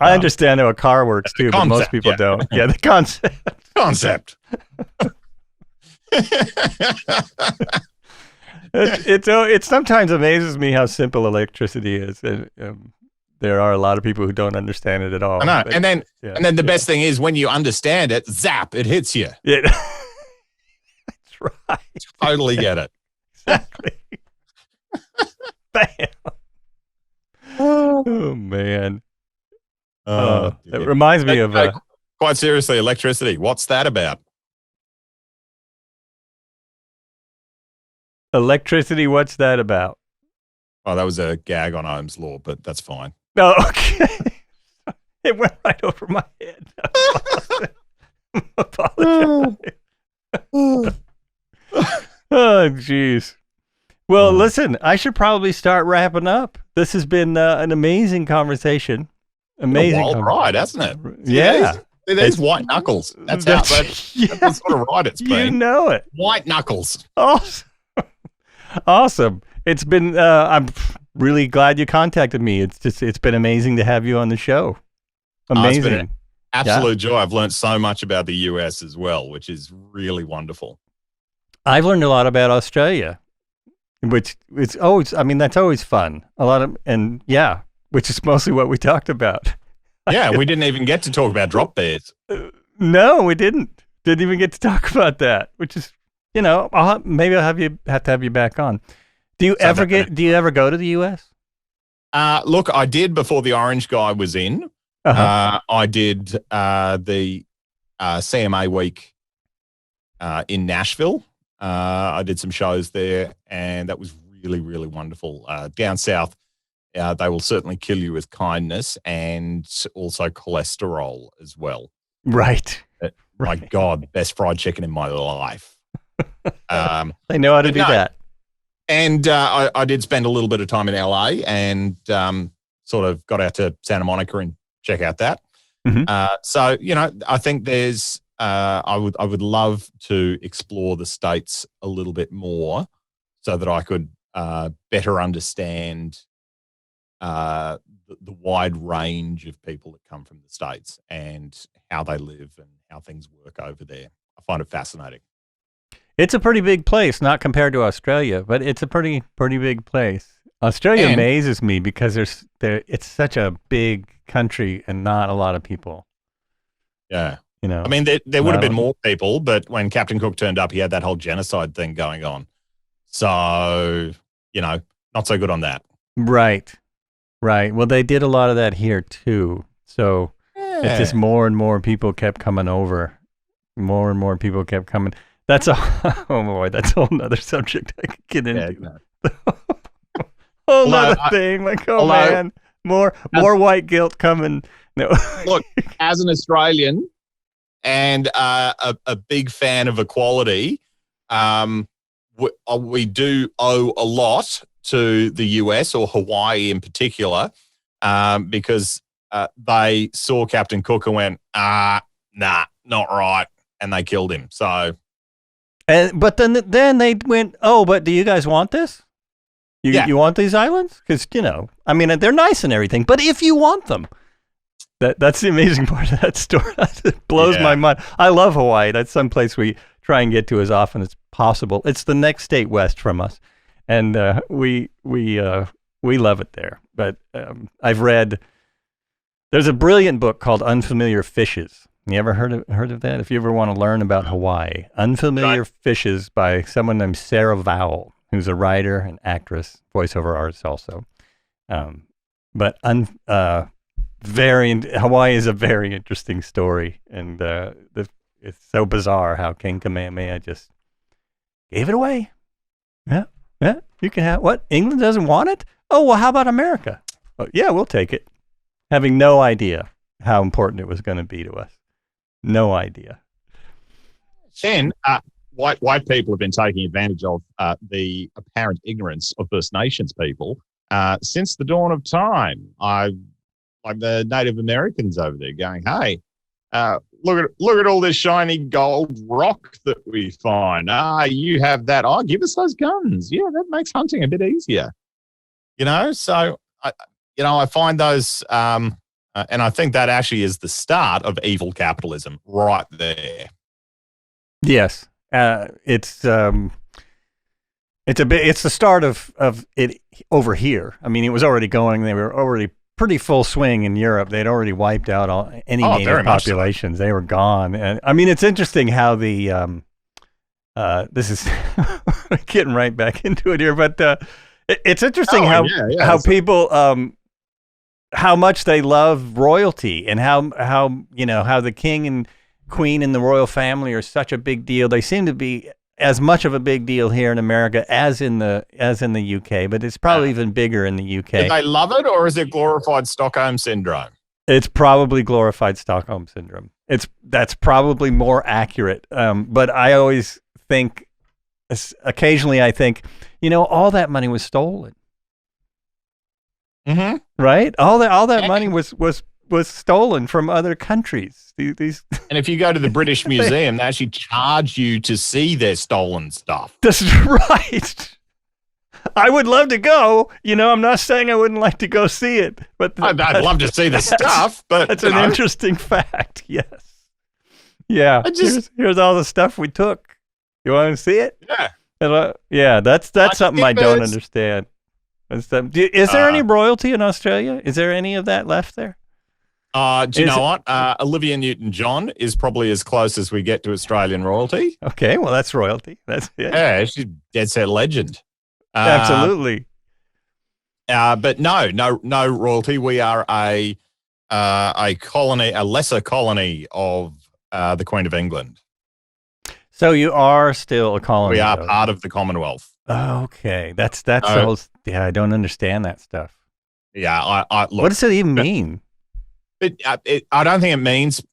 I understand how a car works too, but most people don't. Yeah, the concept. It sometimes amazes me how simple electricity is. And, there are a lot of people who don't understand it at all. I know. But, And then the best thing is when you understand it, zap, it hits you. Yeah. That's right. Totally get it. Exactly. Bam. Oh man. It reminds me of quite seriously, electricity. What's that about? electricity. What's that about? Oh, that was a gag on Ohm's law, but that's fine. Oh, okay. It went right over my head. Apologize. Oh, jeez. Well, listen, I should probably start wrapping up. This has been an amazing conversation. Amazing. A wild ride, hasn't it? Yeah. There's white knuckles. That's how that's the sort of ride it's been. You know it. White knuckles. Awesome. Awesome. It's been, I'm really glad you contacted me. It's been amazing to have you on the show. Amazing. It's been an absolute joy. I've learned so much about the US as well, which is really wonderful. I've learned a lot about Australia, which it's always, I mean, that's always fun. Which is mostly what we talked about. Yeah, we didn't even get to talk about drop bears. No, we didn't. Didn't even get to talk about that, which is, maybe I'll have to have you back on. Do you ever go to the US? Look, I did before the orange guy was in. I did the CMA week in Nashville. I did some shows there, and that was really, really wonderful. Down south, they will certainly kill you with kindness and also cholesterol as well. Right. My God, best fried chicken in my life. They know how to do that. And I did spend a little bit of time in LA and sort of got out to Santa Monica and check out that. Mm-hmm. So, I think there's, I would love to explore the States a little bit more so that I could better understand the wide range of people that come from the States and how they live and how things work over there. I find it fascinating. It's a pretty big place, not compared to Australia, but it's a pretty big place. Australia amazes me because it's such a big country and not a lot of people. Yeah. I mean, there would have been more people, but when Captain Cook turned up, he had that whole genocide thing going on. So, not so good on that. Right. Well, they did a lot of that here too. So it's just more and more people kept coming over. More and more people kept coming. That's a whole nother subject I could get into. Whole nother thing. Like, man, more white guilt coming. No. Look, as an Australian and a big fan of equality, we do owe a lot to the US or Hawaii in particular, because they saw Captain Cook and went, nah, not right, and they killed him. So. But then they went, oh, but do you guys want this? You want these islands? Because, I mean, they're nice and everything, but if you want them, that's the amazing part of that story. It blows my mind. I love Hawaii. That's some place we try and get to as often as possible. It's the next state west from us, and we love it there. But I've read, there's a brilliant book called Unfamiliar Fishes. You ever heard of that? If you ever want to learn about Hawaii, Unfamiliar Fishes by someone named Sarah Vowell, who's a writer and actress, voiceover artist also. But Hawaii is a very interesting story, and it's so bizarre how King Kamehameha just gave it away. Yeah, you can have what? England doesn't want it? Oh, well, how about America? Oh, yeah, we'll take it. Having no idea how important it was going to be to us. No idea. Then white people have been taking advantage of the apparent ignorance of First Nations people since the dawn of time. Like the Native Americans over there going, hey, look at all this shiny gold rock that we find. You have that. Oh, give us those guns. Yeah, that makes hunting a bit easier. So I find those. And I think that actually is the start of evil capitalism right there. Yes. It's It's the start of it over here. I mean, it was already going. They were already pretty full swing in Europe. They'd already wiped out any native populations. They were gone. And I mean, it's interesting how the this is getting right back into it here, but it's interesting how people how much they love royalty and how the king and queen and the royal family are such a big deal. They seem to be as much of a big deal here in America as in the UK, but it's probably even bigger in the UK. Do they love it, or is it glorified Stockholm syndrome? It's probably glorified Stockholm syndrome. That's probably more accurate. But I always think, occasionally I think, all that money was stolen. Mm-hmm. Right? All that money was stolen from other countries. These And if you go to the British Museum, they actually charge you to see their stolen stuff. That's right. I would love to go. I'm not saying I wouldn't like to go see it, but I'd love to see the stuff. But that's an interesting fact. Yes. Yeah. Here's all the stuff we took. You want to see it? Yeah. Yeah. That's something I don't understand. Is there any royalty in Australia? Is there any of that left there? Do you know what? Olivia Newton-John is probably as close as we get to Australian royalty. Okay, well, that's royalty. That's yeah, she's dead set legend. Absolutely. But no royalty. We are a colony, a lesser colony of the Queen of England. So you are still a colony. We are part of the Commonwealth. Okay, that's the whole. Yeah, I don't understand that stuff. Yeah, I look. What does it even mean? I don't think it means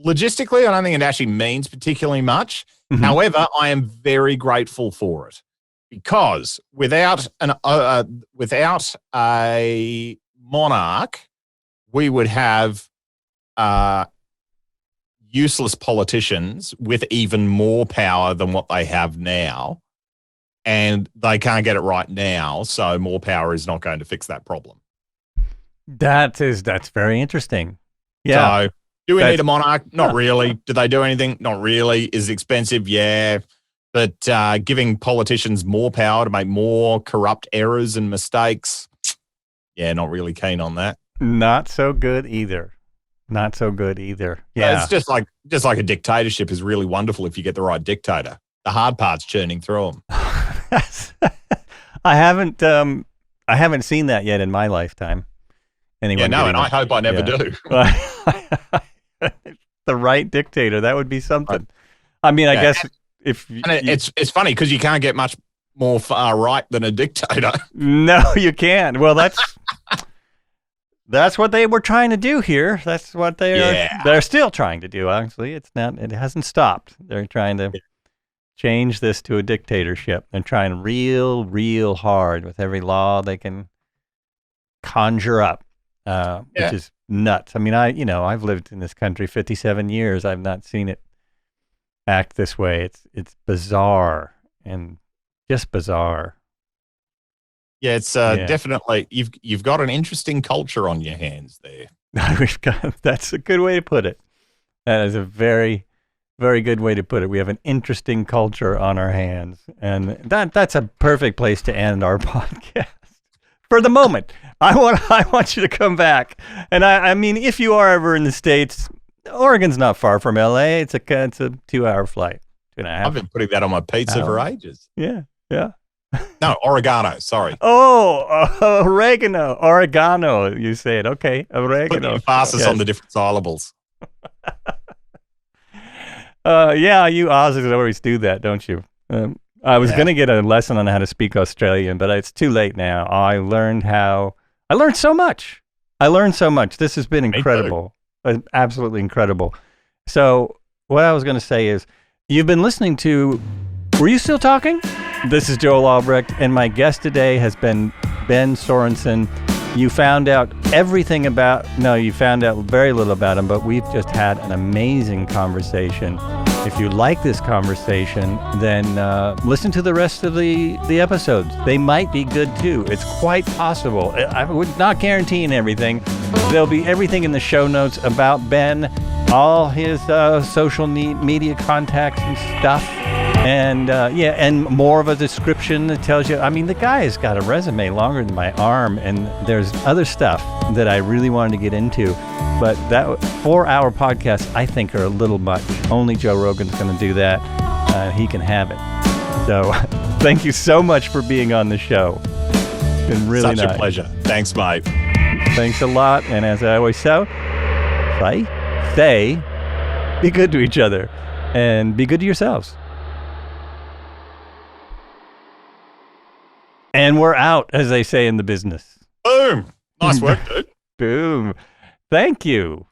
logistically. I don't think it actually means particularly much. Mm-hmm. However, I am very grateful for it because without a monarch, we would have useless politicians with even more power than what they have now, and they can't get it right now. So more power is not going to fix that problem. That's very interesting. Yeah. So, do we need a monarch? Not really. Do they do anything? Not really. Is it expensive? Yeah. But giving politicians more power to make more corrupt errors and mistakes, yeah, not really keen on that. Not so good either. Yeah. It's just like a dictatorship is really wonderful if you get the right dictator. The hard part's churning through them. I haven't seen that yet in my lifetime. And I hope I never do. The right dictator, that would be something. I mean, I guess it's funny because you can't get much more far right than a dictator. No, you can't. Well, that's what they were trying to do here. That's what they're still trying to do. Actually, it hasn't stopped. They're trying to change this to a dictatorship. They're trying real hard with every law they can conjure up. Which is nuts. I mean, I've lived in this country 57 years. I've not seen it act this way. It's bizarre and just bizarre. Yeah, it's definitely you've got an interesting culture on your hands there. That's a good way to put it. That is a very, very good way to put it. We have an interesting culture on our hands, and that's a perfect place to end our podcast. For the moment, I want you to come back, and I mean, if you are ever in the States, Oregon's not far from LA. It's a 2-hour flight, 2.5. I've been putting that on my pizza for ages. Yeah. No, oregano. Sorry. Oh, oregano. You say it. Okay, oregano. Put the emphasis on the different syllables. Yeah, you Aussies always do that, don't you? I was going to get a lesson on how to speak Australian, but it's too late now. I learned so much. This has been incredible. Absolutely incredible. So what I was going to say is, you've been listening to, were you still talking? This is Joel Albrecht, and my guest today has been Ben Sorensen. You found out you found out very little about him, but we've just had an amazing conversation. If you like this conversation, then listen to the rest of the episodes. They might be good too. It's quite possible. I would not guarantee everything. There'll be everything in the show notes about Ben, all his social media contacts and stuff. And and more of a description that tells you. I mean, the guy has got a resume longer than my arm, and there's other stuff that I really wanted to get into. But that 4-hour podcast, I think, are a little much. Only Joe Rogan's going to do that. He can have it. So thank you so much for being on the show. It's been really Such nice. a pleasure. Thanks, mate. Thanks a lot. And as I always say, be good to each other and be good to yourselves. And we're out, as they say in the business. Boom. Nice work, dude. Boom. Thank you.